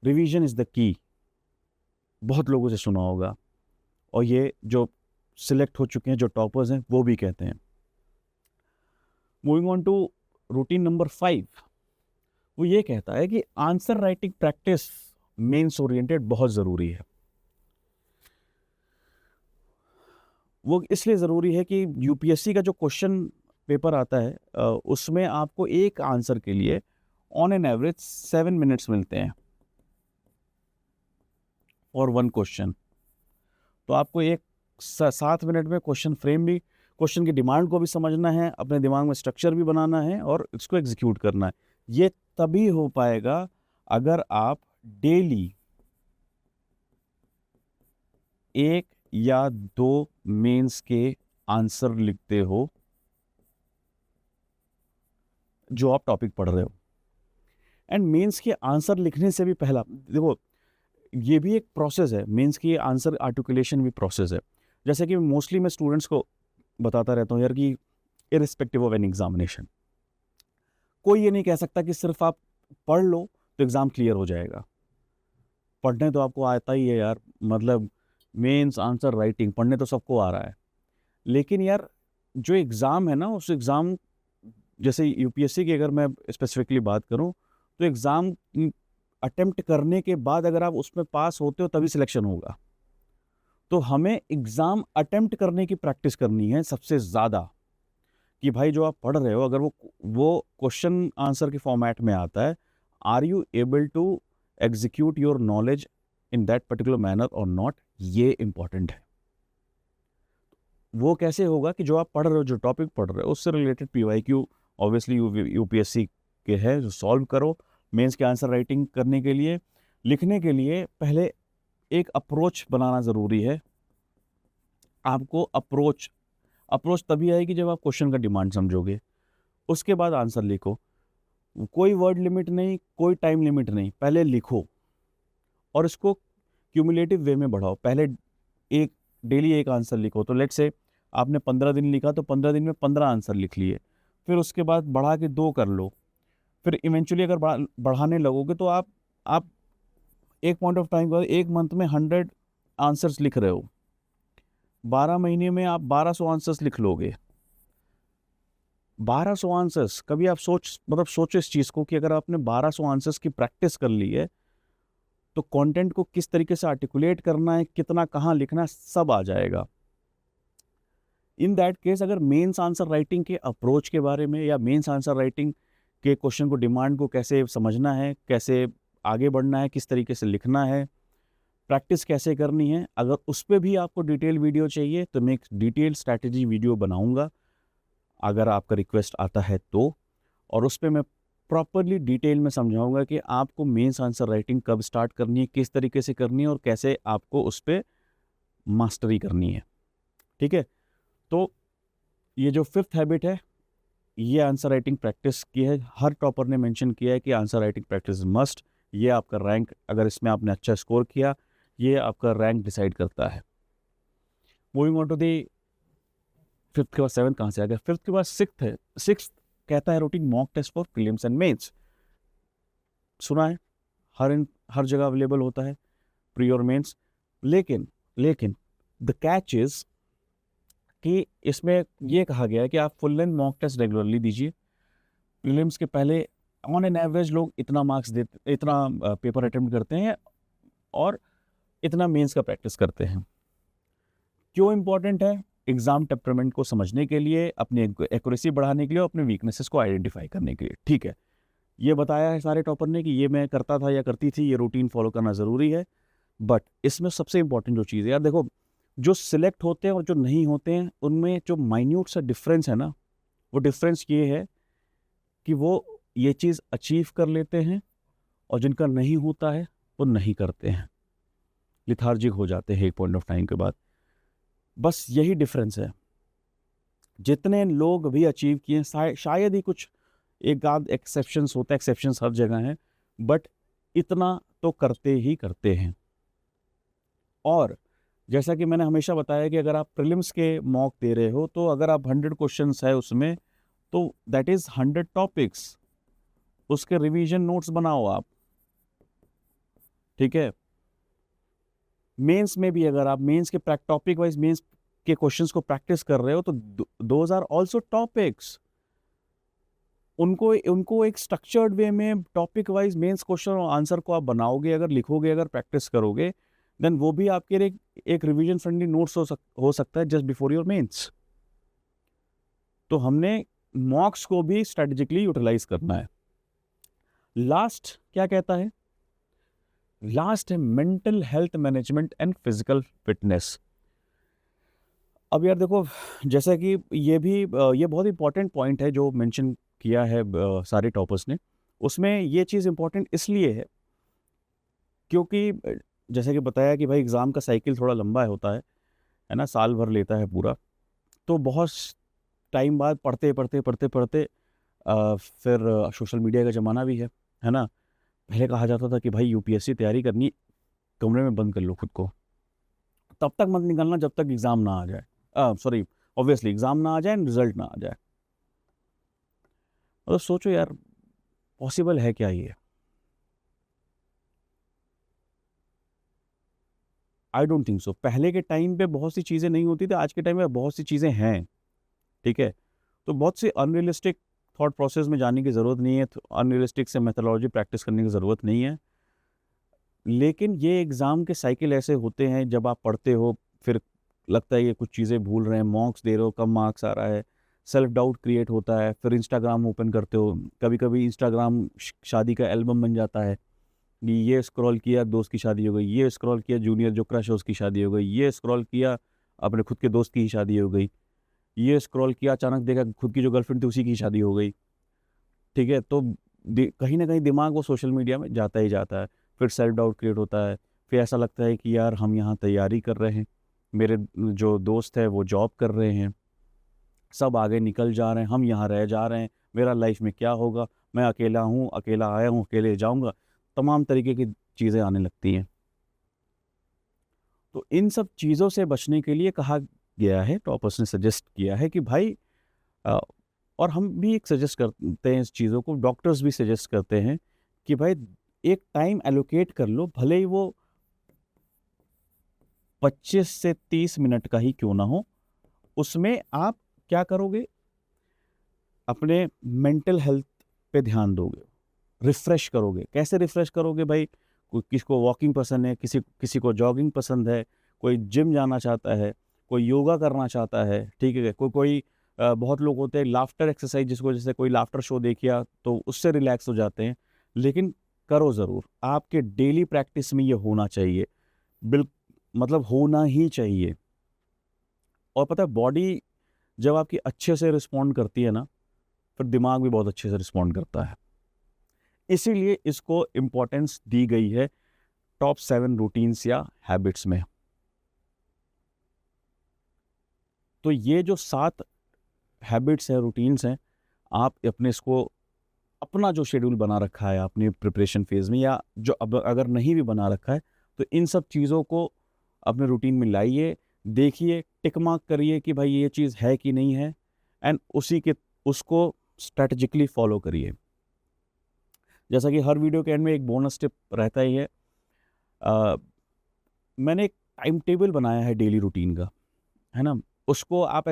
Revision is the key. बहुत लोगों से सुना होगा, और ये जो सिलेक्ट हो चुके हैं, जो टॉपर्स हैं, वो भी कहते हैं। Moving on to routine number 5, वो ये कहता है कि answer writing practice mains oriented बहुत ज़रूरी है। वो इसलिए ज़रूरी है कि यूपीएससी का जो क्वेश्चन पेपर आता है उसमें आपको एक आंसर के लिए ऑन एन एवरेज 7 मिनट्स मिलते हैं और वन क्वेश्चन। तो आपको एक 7 मिनट में क्वेश्चन फ्रेम भी, क्वेश्चन की डिमांड को भी समझना है, अपने दिमाग में स्ट्रक्चर भी बनाना है और इसको एग्जीक्यूट करना है। ये तभी हो पाएगा अगर आप डेली 1 या 2 मेंस के आंसर लिखते हो जो आप टॉपिक पढ़ रहे हो। एंड मेंस के आंसर लिखने से भी पहला देखो, ये भी एक प्रोसेस है, मेंस की आंसर आर्टिकुलेशन भी प्रोसेस है। जैसे कि मोस्टली मैं स्टूडेंट्स को बताता रहता हूँ यार कि इरिस्पेक्टिव ऑफ एन एग्जामिनेशन, कोई ये नहीं कह सकता कि सिर्फ आप पढ़ लो तो एग्ज़ाम क्लियर हो जाएगा। पढ़ने तो आपको आता ही है यार, मतलब मेंस आंसर राइटिंग पढ़ने तो सबको आ रहा है। लेकिन यार जो एग्ज़ाम है ना, उस एग्ज़ाम, जैसे यूपीएससी की अगर मैं स्पेसिफिकली बात करूं, तो एग्ज़ाम अटेम्प्ट करने के बाद अगर आप उसमें पास होते हो तभी सिलेक्शन होगा। तो हमें एग्ज़ाम अटेम्प्ट करने की प्रैक्टिस करनी है सबसे ज़्यादा, कि भाई जो आप पढ़ रहे हो अगर वो क्वेश्चन आंसर के फॉर्मेट में आता है, are you able to execute your knowledge in that particular manner और नॉट, ये इंपॉर्टेंट है। वो कैसे होगा कि जो आप पढ़ रहे हो, जो टॉपिक पढ़ रहे हो उससे रिलेटेड पीवाईक्यू ऑब्वियसली यूपीएससी के है जो सॉल्व करो। मेंस के आंसर राइटिंग करने के लिए, लिखने के लिए पहले एक अप्रोच बनाना ज़रूरी है। आपको अप्रोच तभी आएगी जब आप क्वेश्चन का डिमांड समझोगे, उसके बाद आंसर लिखो। कोई वर्ड लिमिट नहीं, कोई टाइम लिमिट नहीं, पहले लिखो और इसको क्यूमुलेटिव वे में बढ़ाओ। पहले एक डेली एक आंसर लिखो, तो लेट्स से आपने 15 दिन लिखा तो 15 दिन में 15 आंसर लिख लिए, फिर उसके बाद बढ़ा के 2 कर लो, फिर इवेंचुअली अगर बढ़ाने लगोगे तो आप एक पॉइंट ऑफ टाइम के बाद एक मंथ में 100 आंसर्स लिख रहे हो, 12 महीने में आप 1200 आंसर्स लिख लोगे। 1200 आंसर्स, कभी आप सोचो इस चीज़ को कि अगर आपने 1200 आंसर्स की प्रैक्टिस कर ली है तो कंटेंट को किस तरीके से आर्टिकुलेट करना है, कितना कहाँ लिखना है, सब आ जाएगा। इन दैट केस अगर मेंस आंसर राइटिंग के अप्रोच के बारे में या मेंस आंसर राइटिंग के क्वेश्चन को, डिमांड को कैसे समझना है, कैसे आगे बढ़ना है, किस तरीके से लिखना है, प्रैक्टिस कैसे करनी है, अगर उस पर भी आपको डिटेल वीडियो चाहिए तो मैं एक डिटेल स्ट्रैटेजी वीडियो बनाऊंगा अगर आपका रिक्वेस्ट आता है तो। और उस पर मैं प्रॉपरली डिटेल में समझाऊंगा कि आपको मेंस आंसर राइटिंग कब स्टार्ट करनी है, किस तरीके से करनी है और कैसे आपको उस पर मास्टरी करनी है। ठीक है, तो ये जो 5th हैबिट है, ये आंसर राइटिंग प्रैक्टिस की है। हर टॉपर ने मेंशन किया है कि आंसर राइटिंग प्रैक्टिस मस्ट। ये आपका रैंक, अगर इसमें आपने अच्छा स्कोर किया, ये आपका रैंक डिसाइड करता है। Moving on to the 5th के बाद 7th कहाँ से आ गया, 5th के बाद 6th है। 6th कहता है routine mock test for prelims and mains. सुना है, हर जगह अवेलेबल होता है प्री और मेंस। लेकिन द कैच इज कि इसमें यह कहा गया है कि आप full length mock test regularly दीजिए। प्रीलिम्स के पहले ऑन एन एवरेज लोग इतना मार्क्स देते, इतना पेपर अटेम्प्ट करते हैं और इतना मेंस का प्रैक्टिस करते हैं। क्यों इंपॉर्टेंट है? एग्जाम टेम्परामेंट को समझने के लिए, अपनी एक्यूरेसी बढ़ाने के लिए, अपने वीकनेसेस को आइडेंटिफाई करने के लिए। ठीक है, ये बताया है सारे टॉपर ने कि ये मैं करता था या करती थी, ये रूटीन फॉलो करना ज़रूरी है। बट इसमें सबसे इंपॉर्टेंट जो चीज़ है यार, देखो जो सिलेक्ट होते हैं और जो नहीं होते हैं उनमें जो माइन्यूट सा डिफरेंस है ना, वो डिफरेंस ये है कि वो ये चीज़ अचीव कर लेते हैं और जिनका नहीं होता है वो नहीं करते हैं, लिथार्जिक हो जाते हैं एक पॉइंट ऑफ टाइम के बाद। बस यही डिफरेंस है। जितने लोग भी अचीव किए, शायद ही कुछ एक आध एक्सेप्शंस होता है, एक्सेप्शंस हर जगह हैं, बट इतना तो करते ही करते हैं। और जैसा कि मैंने हमेशा बताया कि अगर आप प्रीलिम्स के मॉक दे रहे हो तो अगर आप 100 क्वेश्चंस है उसमें, तो दैट इज 100 टॉपिक्स, उसके रिवीजन नोट्स बनाओ आप। ठीक है, मेंस में भी अगर आप मेंस के टॉपिक वाइज मेंस के क्वेश्चंस को प्रैक्टिस कर रहे हो तो दोज आर आल्सो टॉपिक्स। उनको एक स्ट्रक्चर्ड वे में टॉपिक वाइज मेंस क्वेश्चन और आंसर को आप बनाओगे, अगर लिखोगे, अगर प्रैक्टिस करोगे, देन वो भी आपके लिए एक रिवीजन फ्रेंडली नोट्स हो सकता है जस्ट बिफोर योर मेंस। तो हमने मॉक्स को भी स्ट्रेटेजिकली यूटिलाइज करना है। लास्ट क्या कहता है? लास्ट है mental health management and physical fitness. अब यार देखो, जैसा कि ये बहुत इंपॉर्टेंट पॉइंट है जो मेंशन किया है सारे टॉपर्स ने। उसमें ये चीज़ इंपॉर्टेंट इसलिए है क्योंकि जैसे कि बताया कि भाई एग्ज़ाम का साइकिल थोड़ा लंबा होता है ना, साल भर लेता है पूरा। तो बहुत टाइम बाद पढ़ते पढ़ते पढ़ते पढ़ते फिर सोशल मीडिया का ज़माना भी है ना। पहले कहा जाता था कि भाई यूपीएससी तैयारी करनी, कमरे में बंद कर लो खुद को, तब तक मत निकलना जब तक एग्ज़ाम ना आ जाए, सॉरी ऑब्वियसली एग्ज़ाम ना आ जाए एंड रिजल्ट ना आ जाए। तो सोचो यार, पॉसिबल है क्या ये? I don't think so. पहले के टाइम पे बहुत सी चीज़ें नहीं होती थी, आज के टाइम में बहुत सी चीज़ें हैं, ठीक है। तो बहुत सी अनरियलिस्टिक थॉट प्रोसेस में जाने की ज़रूरत नहीं है, तो अनरियलिस्टिक से मेथोडोलॉजी प्रैक्टिस करने की ज़रूरत नहीं है। लेकिन ये एग्ज़ाम के साइकिल ऐसे होते हैं, जब आप पढ़ते हो फिर लगता है ये कुछ चीज़ें भूल रहे हैं, मॉक्स दे रहे हो, कम मार्क्स आ रहा है, सेल्फ डाउट क्रिएट होता है। फिर इंस्टाग्राम ओपन करते हो, कभी कभी इंस्टाग्राम शादी का एल्बम बन जाता है। ये स्क्रॉल किया, दोस्त की शादी हो गई, ये स्क्रॉल किया, जूनियर जो क्रश है उसकी शादी हो गई, ये स्क्रॉल किया, अपने खुद के दोस्त की ही शादी हो गई, ये स्क्रॉल किया, अचानक देखा खुद की जो गर्लफ्रेंड थी उसी की शादी हो गई, ठीक है। तो कहीं ना कहीं दिमाग वो सोशल मीडिया में जाता ही जाता है। फिर सेल्फ डाउट क्रिएट होता है। फिर ऐसा लगता है कि यार हम यहाँ तैयारी कर रहे हैं, मेरे जो दोस्त है वो जॉब कर रहे हैं, सब आगे निकल जा रहे हैं, हम यहाँ रह जा रहे हैं, मेरा लाइफ में क्या होगा, मैं अकेला हूँ, अकेला आया हूँ, अकेले जाऊँगा, तमाम तरीके की चीज़ें आने लगती हैं। तो इन सब चीज़ों से बचने के लिए कहा गया है, टॉपर्स ने सजेस्ट किया है कि भाई अ, और हम भी एक सजेस्ट करते हैं इस चीज़ों को, डॉक्टर्स भी सजेस्ट करते हैं कि भाई एक टाइम एलोकेट कर लो, भले ही वो 25 से 30 मिनट का ही क्यों ना हो। उसमें आप क्या करोगे? अपने मेंटल हेल्थ पे ध्यान दोगे, रिफ्रेश करोगे। कैसे रिफ्रेश करोगे भाई? किसको वॉकिंग पसंद है, किसी किसी को जॉगिंग पसंद है, कोई जिम जाना चाहता है, कोई योगा करना चाहता है, ठीक है। कोई कोई बहुत लोग होते हैं लाफ्टर एक्सरसाइज, जिसको जैसे कोई लाफ्टर शो देखिया तो उससे रिलैक्स हो जाते हैं। लेकिन करो ज़रूर, आपके डेली प्रैक्टिस में ये होना चाहिए, बिल मतलब होना ही चाहिए। और पता है, बॉडी जब आपकी अच्छे से रिस्पॉन्ड करती है ना, फिर दिमाग भी बहुत अच्छे से रिस्पॉन्ड करता है। इसीलिए इसको इम्पोर्टेंस दी गई है टॉप 7 रूटीन्स या हैबिट्स में। तो ये जो 7 हैबिट्स हैं, रूटीन्स हैं, आप अपने इसको, अपना जो शेड्यूल बना रखा है अपनी प्रिपरेशन फेज़ में, या जो अब अगर नहीं भी बना रखा है, तो इन सब चीज़ों को अपने रूटीन में लाइए, देखिए, टिक मार्क करिए कि भाई ये चीज़ है कि नहीं है, एंड उसको स्ट्रैटेजिकली फॉलो करिए। जैसा कि हर वीडियो के एंड में एक बोनस टिप रहता ही है। अ, मैंने एक टाइम टेबल बनाया है डेली रूटीन का, है ना? उसको आप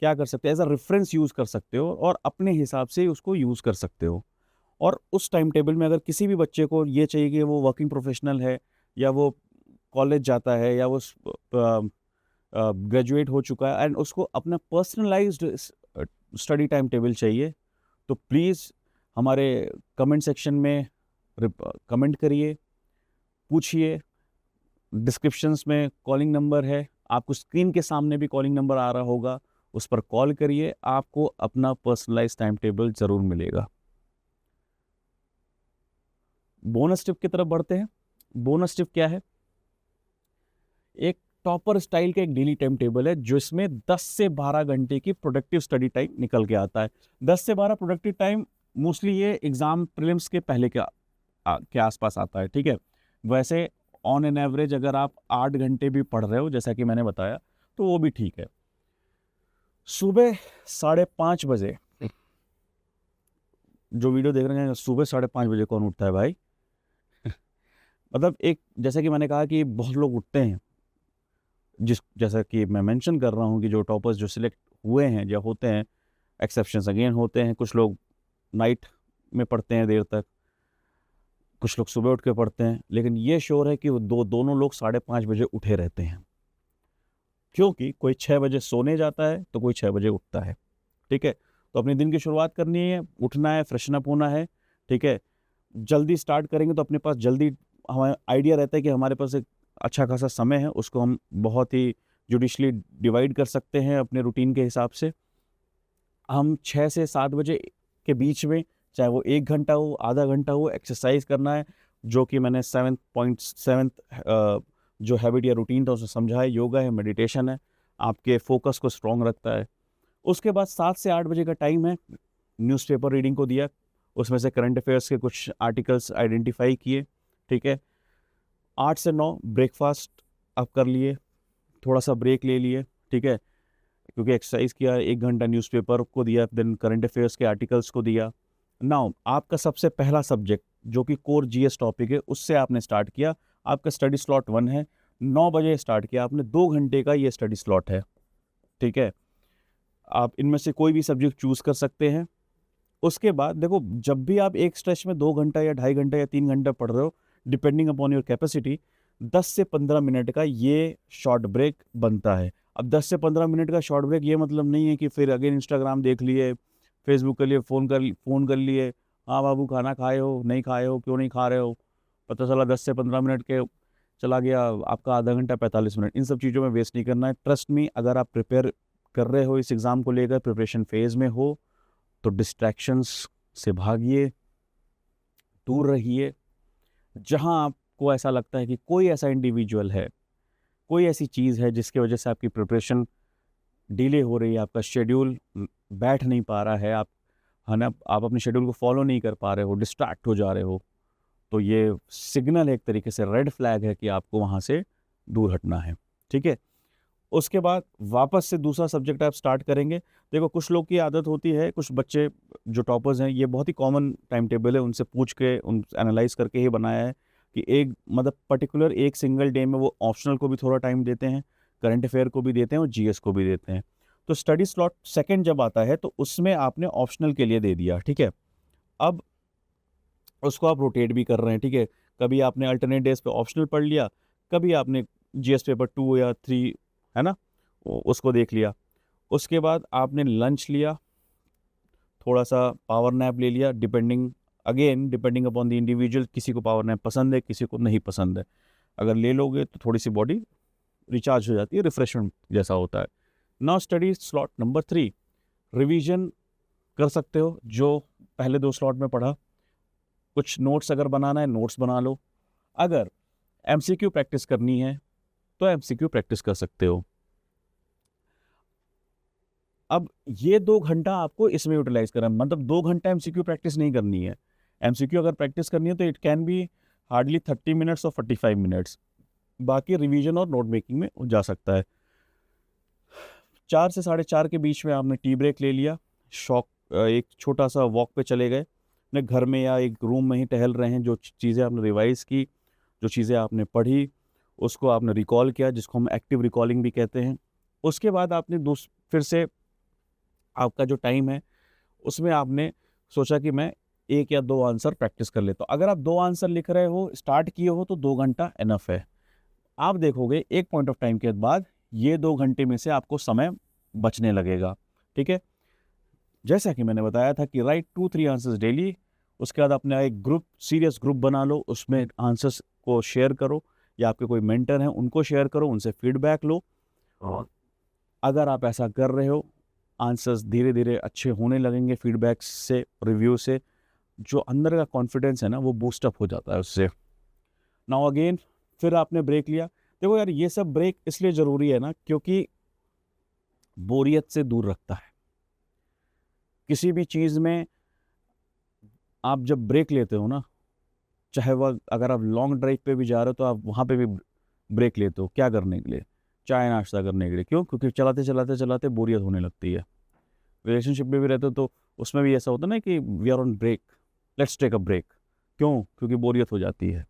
क्या कर सकते हैं, एज़ अ रेफ़रेंस यूज़ कर सकते हो और अपने हिसाब से उसको यूज़ कर सकते हो। और उस टाइम टेबल में अगर किसी भी बच्चे को ये चाहिए कि वो वर्किंग प्रोफ़ेशनल है, या वो कॉलेज जाता है, या वो ग्रेजुएट हो चुका है एंड उसको अपना पर्सनलाइज़्ड स्टडी टाइम टेबल चाहिए, तो प्लीज़ हमारे कमेंट सेक्शन में कमेंट करिए, पूछिए। डिस्क्रिप्शंस में कॉलिंग नंबर है, आपको स्क्रीन के सामने भी कॉलिंग नंबर आ रहा होगा, उस पर कॉल करिए, आपको अपना पर्सनलाइज्ड टाइम टेबल ज़रूर मिलेगा। बोनस टिप की तरफ बढ़ते हैं। बोनस टिप क्या है? एक टॉपर स्टाइल का एक डेली टाइम टेबल है, जिसमें 10 से 12 घंटे की प्रोडक्टिव स्टडी टाइम निकल के आता है। 10 से 12 प्रोडक्टिव टाइम मोस्टली ये एग्ज़ाम प्रीलिम्स के पहले के आसपास आता है, ठीक है। वैसे ऑन एन एवरेज अगर आप 8 घंटे भी पढ़ रहे हो, जैसा कि मैंने बताया, तो वो भी ठीक है। सुबह 5:30 बजे, जो वीडियो देख रहे हैं, सुबह 5:30 बजे कौन उठता है भाई? मतलब एक, जैसा कि मैंने कहा कि बहुत लोग उठते हैं, जैसा कि मैं मेंशन कर रहा हूँ कि जो टॉपर्स जो सिलेक्ट हुए हैं या होते हैं, एक्सेप्शंस अगेन होते हैं, कुछ लोग नाइट में पढ़ते हैं देर तक। कुछ लोग सुबह उठ के पढ़ते हैं, लेकिन ये श्योर है कि वो दोनों लोग 5:30 बजे उठे रहते हैं, क्योंकि कोई 6 बजे सोने जाता है तो कोई 6 बजे उठता है। ठीक है, तो अपने दिन की शुरुआत करनी है, उठना है, फ्रेशन अप होना है। ठीक है, जल्दी स्टार्ट करेंगे तो अपने पास जल्दी हमारा आइडिया रहता है कि हमारे पास एक अच्छा खासा समय है, उसको हम बहुत ही जुडिशली डिवाइड कर सकते हैं अपने रूटीन के हिसाब से। हम 6 से 7 बजे के बीच में, चाहे वो 1 घंटा हो, आधा घंटा हो, एक्सरसाइज करना है, जो कि मैंने 7th जो हैबिट या रूटीन था उसे समझा है। योगा है, मेडिटेशन है, आपके फोकस को स्ट्रॉन्ग रखता है। उसके बाद 7 से 8 बजे का टाइम है, न्यूज़पेपर रीडिंग को दिया, उसमें से करंट अफेयर्स के कुछ आर्टिकल्स आइडेंटिफाई किए। ठीक है, 8 से 9 ब्रेकफास्ट आप कर लिए, थोड़ा सा ब्रेक ले लिए। ठीक है, क्योंकि एक्सरसाइज किया, 1 घंटा न्यूज़पेपर को दिया, देन करंट अफेयर्स के आर्टिकल्स को दिया। नाउ आपका सबसे पहला सब्जेक्ट जो कि कोर जीएस टॉपिक है, उससे आपने स्टार्ट किया। आपका स्टडी स्लॉट 1 है, 9 बजे स्टार्ट किया आपने, 2 घंटे का ये स्टडी स्लॉट है। ठीक है, आप इनमें से कोई भी सब्जेक्ट चूज़ कर सकते हैं। उसके बाद देखो, जब भी आप एक स्ट्रेच में 2 घंटा या 2.5 घंटा या 3 घंटा पढ़ रहे हो, डिपेंडिंग अपॉन योर कैपेसिटी, 10 से 15 मिनट का ये शॉर्ट ब्रेक बनता है। अब 10 से 15 मिनट का शॉर्ट ब्रेक ये मतलब नहीं है कि फिर अगेन इंस्टाग्राम देख लिए, फेसबुक के लिए फ़ोन कर लिए, हाँ बाबू खाना खाए हो, नहीं खाए हो, क्यों नहीं खा रहे हो, पता चला 10 से 15 मिनट के चला गया आपका आधा घंटा 45 मिनट। इन सब चीज़ों में वेस्ट नहीं करना है। ट्रस्ट मी, अगर आप प्रिपेयर कर रहे हो, इस एग्ज़ाम को लेकर प्रिपरेशन फेज़ में हो, तो डिस्ट्रैक्शंस से भागिए, दूर रहिए। जहां आपको ऐसा लगता है कि कोई ऐसा इंडिविजुअल है, कोई ऐसी चीज़ है जिसकी वजह से आपकी प्रिपरेशन डिले हो रही है, आपका शेड्यूल बैठ नहीं पा रहा है, आप है ना, आप अपने शेड्यूल को फॉलो नहीं कर पा रहे हो, डिस्ट्रैक्ट हो जा रहे हो, तो ये सिग्नल है, एक तरीके से रेड फ्लैग है कि आपको वहाँ से दूर हटना है। ठीक है, उसके बाद वापस से दूसरा सब्जेक्ट आप स्टार्ट करेंगे। देखो, कुछ लोग की आदत होती है, कुछ बच्चे जो टॉपर्स हैं, ये बहुत ही कॉमन टाइम टेबल है, उनसे पूछ के, उन एनालाइज करके ही बनाया है कि एक मतलब पर्टिकुलर एक सिंगल डे में वो ऑप्शनल को भी थोड़ा टाइम देते हैं, करंट अफेयर को भी देते हैं और जीएस को भी देते हैं। तो स्टडी स्लॉट सेकेंड जब आता है तो उसमें आपने ऑप्शनल के लिए दे दिया। ठीक है, अब उसको आप रोटेट भी कर रहे हैं। ठीक है, कभी आपने अल्टरनेट डेज पे ऑप्शनल पढ़ लिया, कभी आपने जीएस पेपर 2 या 3, है ना, उसको देख लिया। उसके बाद आपने लंच लिया, थोड़ा सा पावर नैप ले लिया, डिपेंडिंग अपॉन द इंडिविजुअल, किसी को पावर नैप पसंद है, किसी को नहीं पसंद है। अगर ले लोगे तो थोड़ी सी बॉडी रिचार्ज हो जाती है, रिफ्रेशमेंट जैसा होता है। Now study slot number 3, revision कर सकते हो जो पहले 2 स्लॉट में पढ़ा। कुछ नोट्स अगर बनाना है, नोट्स बना लो। अगर एमसीक्यू प्रैक्टिस करनी है तो एमसीक्यू प्रैक्टिस कर सकते हो। अब ये 2 घंटा आपको इसमें यूटिलाइज करना है, मतलब 2 घंटा एमसीक्यू प्रैक्टिस नहीं करनी है। एमसीक्यू अगर प्रैक्टिस करनी है तो it can be hardly 30 minutes और 45 मिनट्स, बाकी रिवीजन और नोट मेकिंग में जा सकता है। 4 से 4:30 के बीच में आपने टी ब्रेक ले लिया, एक छोटा सा वॉक पे चले गए, अपने घर में या एक रूम में ही टहल रहे हैं, जो चीज़ें आपने रिवाइज़ की, जो चीज़ें आपने पढ़ी, उसको आपने रिकॉल किया, जिसको हम एक्टिव रिकॉलिंग भी कहते हैं। उसके बाद आपने फिर से आपका जो टाइम है उसमें आपने सोचा कि मैं 1 या 2 आंसर प्रैक्टिस कर लेता हूँ। अगर आप 2 आंसर लिख रहे हो, स्टार्ट किए हो, तो 2 घंटा इनफ है। आप देखोगे एक पॉइंट ऑफ टाइम के बाद ये 2 घंटे में से आपको समय बचने लगेगा। ठीक है, जैसा कि मैंने बताया था कि राइट 2-3 आंसर्स डेली। उसके बाद अपना एक सीरियस ग्रुप बना लो, उसमें आंसर्स को शेयर करो, या आपके कोई मेंटर हैं उनको शेयर करो, उनसे फीडबैक लो। और अगर आप ऐसा कर रहे हो, आंसर्स धीरे धीरे अच्छे होने लगेंगे, फीडबैक से, रिव्यू से, जो अंदर का कॉन्फिडेंस है ना, वो बूस्टअप हो जाता है उससे। नाउ अगेन फिर आपने ब्रेक लिया। देखो यार, ये सब ब्रेक इसलिए ज़रूरी है ना, क्योंकि बोरियत से दूर रखता है। किसी भी चीज़ में आप जब ब्रेक लेते हो ना, चाहे वह अगर आप लॉन्ग ड्राइव पे भी जा रहे हो तो आप वहाँ पे भी ब्रेक लेते हो, क्या करने के लिए? चाय नाश्ता करने के लिए। क्यों? क्योंकि चलाते चलाते चलाते बोरियत होने लगती है। रिलेशनशिप में भी रहते हो तो उसमें भी ऐसा होता है ना कि we are on break, let's take a break. क्यों? क्योंकि बोरियत हो जाती है।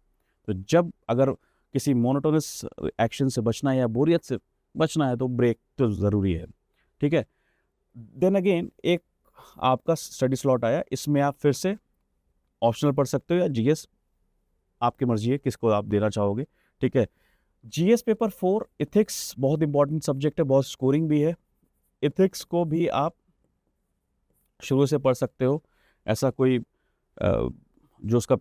तो जब अगर किसी मोनोटोनस एक्शन से बचना है या बोरियत से बचना है तो ब्रेक तो ज़रूरी है। ठीक है, देन अगेन एक आपका स्टडी स्लॉट आया, इसमें आप फिर से ऑप्शनल पढ़ सकते हो या जीएस आपकी मर्जी है किसको आप देना चाहोगे, ठीक है। जीएस पेपर 4 इथिक्स बहुत इंपॉर्टेंट सब्जेक्ट है, बहुत स्कोरिंग भी है। इथिक्स को भी आप शुरू से पढ़ सकते हो। ऐसा कोई जो उसका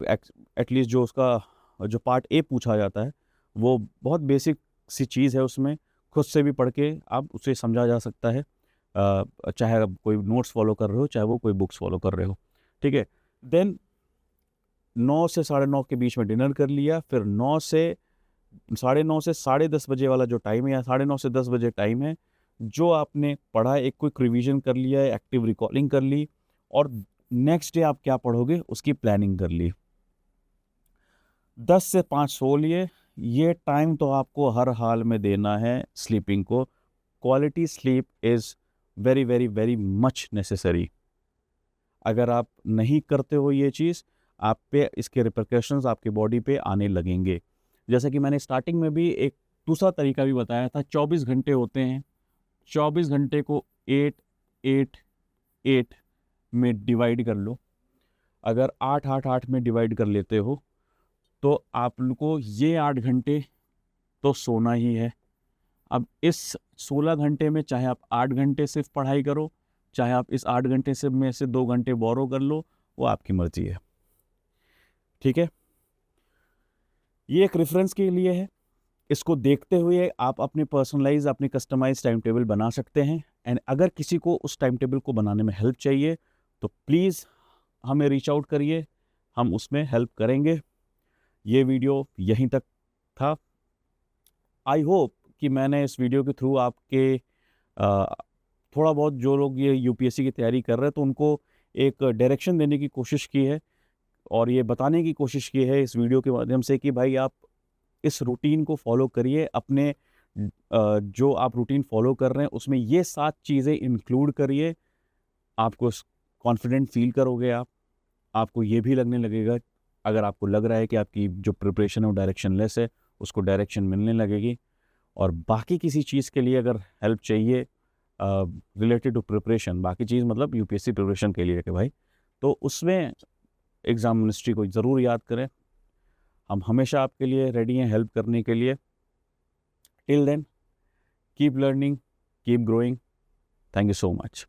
एटलीस्ट जो उसका जो पार्ट ए पूछा जाता है वो बहुत बेसिक सी चीज़ है, उसमें खुद से भी पढ़ के आप उसे समझा जा सकता है, चाहे आप कोई नोट्स फॉलो कर रहे हो, चाहे वो कोई बुक्स फॉलो कर रहे हो, ठीक है। देन 9 से 9:30 के बीच में डिनर कर लिया, फिर 9 से 9:30 से 10:30 बजे वाला जो टाइम है, या 9:30 से 10 बजे टाइम है, जो आपने पढ़ा एक क्विक रिवीजन कर लिया है, एक्टिव रिकॉलिंग कर ली, और नेक्स्ट डे आप क्या पढ़ोगे उसकी प्लानिंग कर ली। 10 से 5 सो लिए। ये टाइम तो आपको हर हाल में देना है स्लीपिंग को। Quality sleep is very very very much necessary. अगर आप नहीं करते हो ये चीज़, आप पे इसके रिpercussions आपकी बॉडी पे आने लगेंगे। जैसा कि मैंने स्टार्टिंग में भी एक दूसरा तरीका भी बताया था, 24 घंटे होते हैं, 24 घंटे को 8 8 8 में डिवाइड कर लो। अगर 8 8 8 में डिवाइड कर लेते हो तो आपको ये 8 घंटे तो सोना ही है। अब इस 16 घंटे में चाहे आप 8 घंटे सिर्फ पढ़ाई करो, चाहे आप इस 8 घंटे से में से 2 घंटे बोरो कर लो, वो आपकी मर्जी है, ठीक है। ये एक रेफरेंस के लिए है। इसको देखते हुए आप अपने पर्सनलाइज, अपने कस्टमाइज टाइम टेबल बना सकते हैं। एंड अगर किसी को उस टाइम टेबल को बनाने में हेल्प चाहिए तो प्लीज़ हमें रीच आउट करिए, हम उसमें हेल्प करेंगे। ये वीडियो यहीं तक था। आई होप कि मैंने इस वीडियो के थ्रू आपके थोड़ा बहुत, जो लोग ये यूपीएससी की तैयारी कर रहे हैं तो उनको एक डायरेक्शन देने की कोशिश की है, और ये बताने की कोशिश की है इस वीडियो के माध्यम से कि भाई आप इस रूटीन को फॉलो करिए। अपने जो आप रूटीन फॉलो कर रहे हैं उसमें ये 7 चीज़ें इंक्लूड करिए। आपको कॉन्फिडेंट फील करोगे आप। आपको ये भी लगने लगेगा, अगर आपको लग रहा है कि आपकी जो प्रिपरेशन है वो डायरेक्शनलेस है, उसको डायरेक्शन मिलने लगेगी। और बाकी किसी चीज़ के लिए अगर हेल्प चाहिए रिलेटेड टू प्रिपरेशन, बाकी चीज़ मतलब यूपीएससी प्रिपरेशन के लिए कि भाई, तो उसमें एग्ज़ाम मिनिस्ट्री को ज़रूर याद करें। हम हमेशा आपके लिए रेडी हैं हेल्प करने के लिए। Till then, keep learning, keep growing. Thank you so much.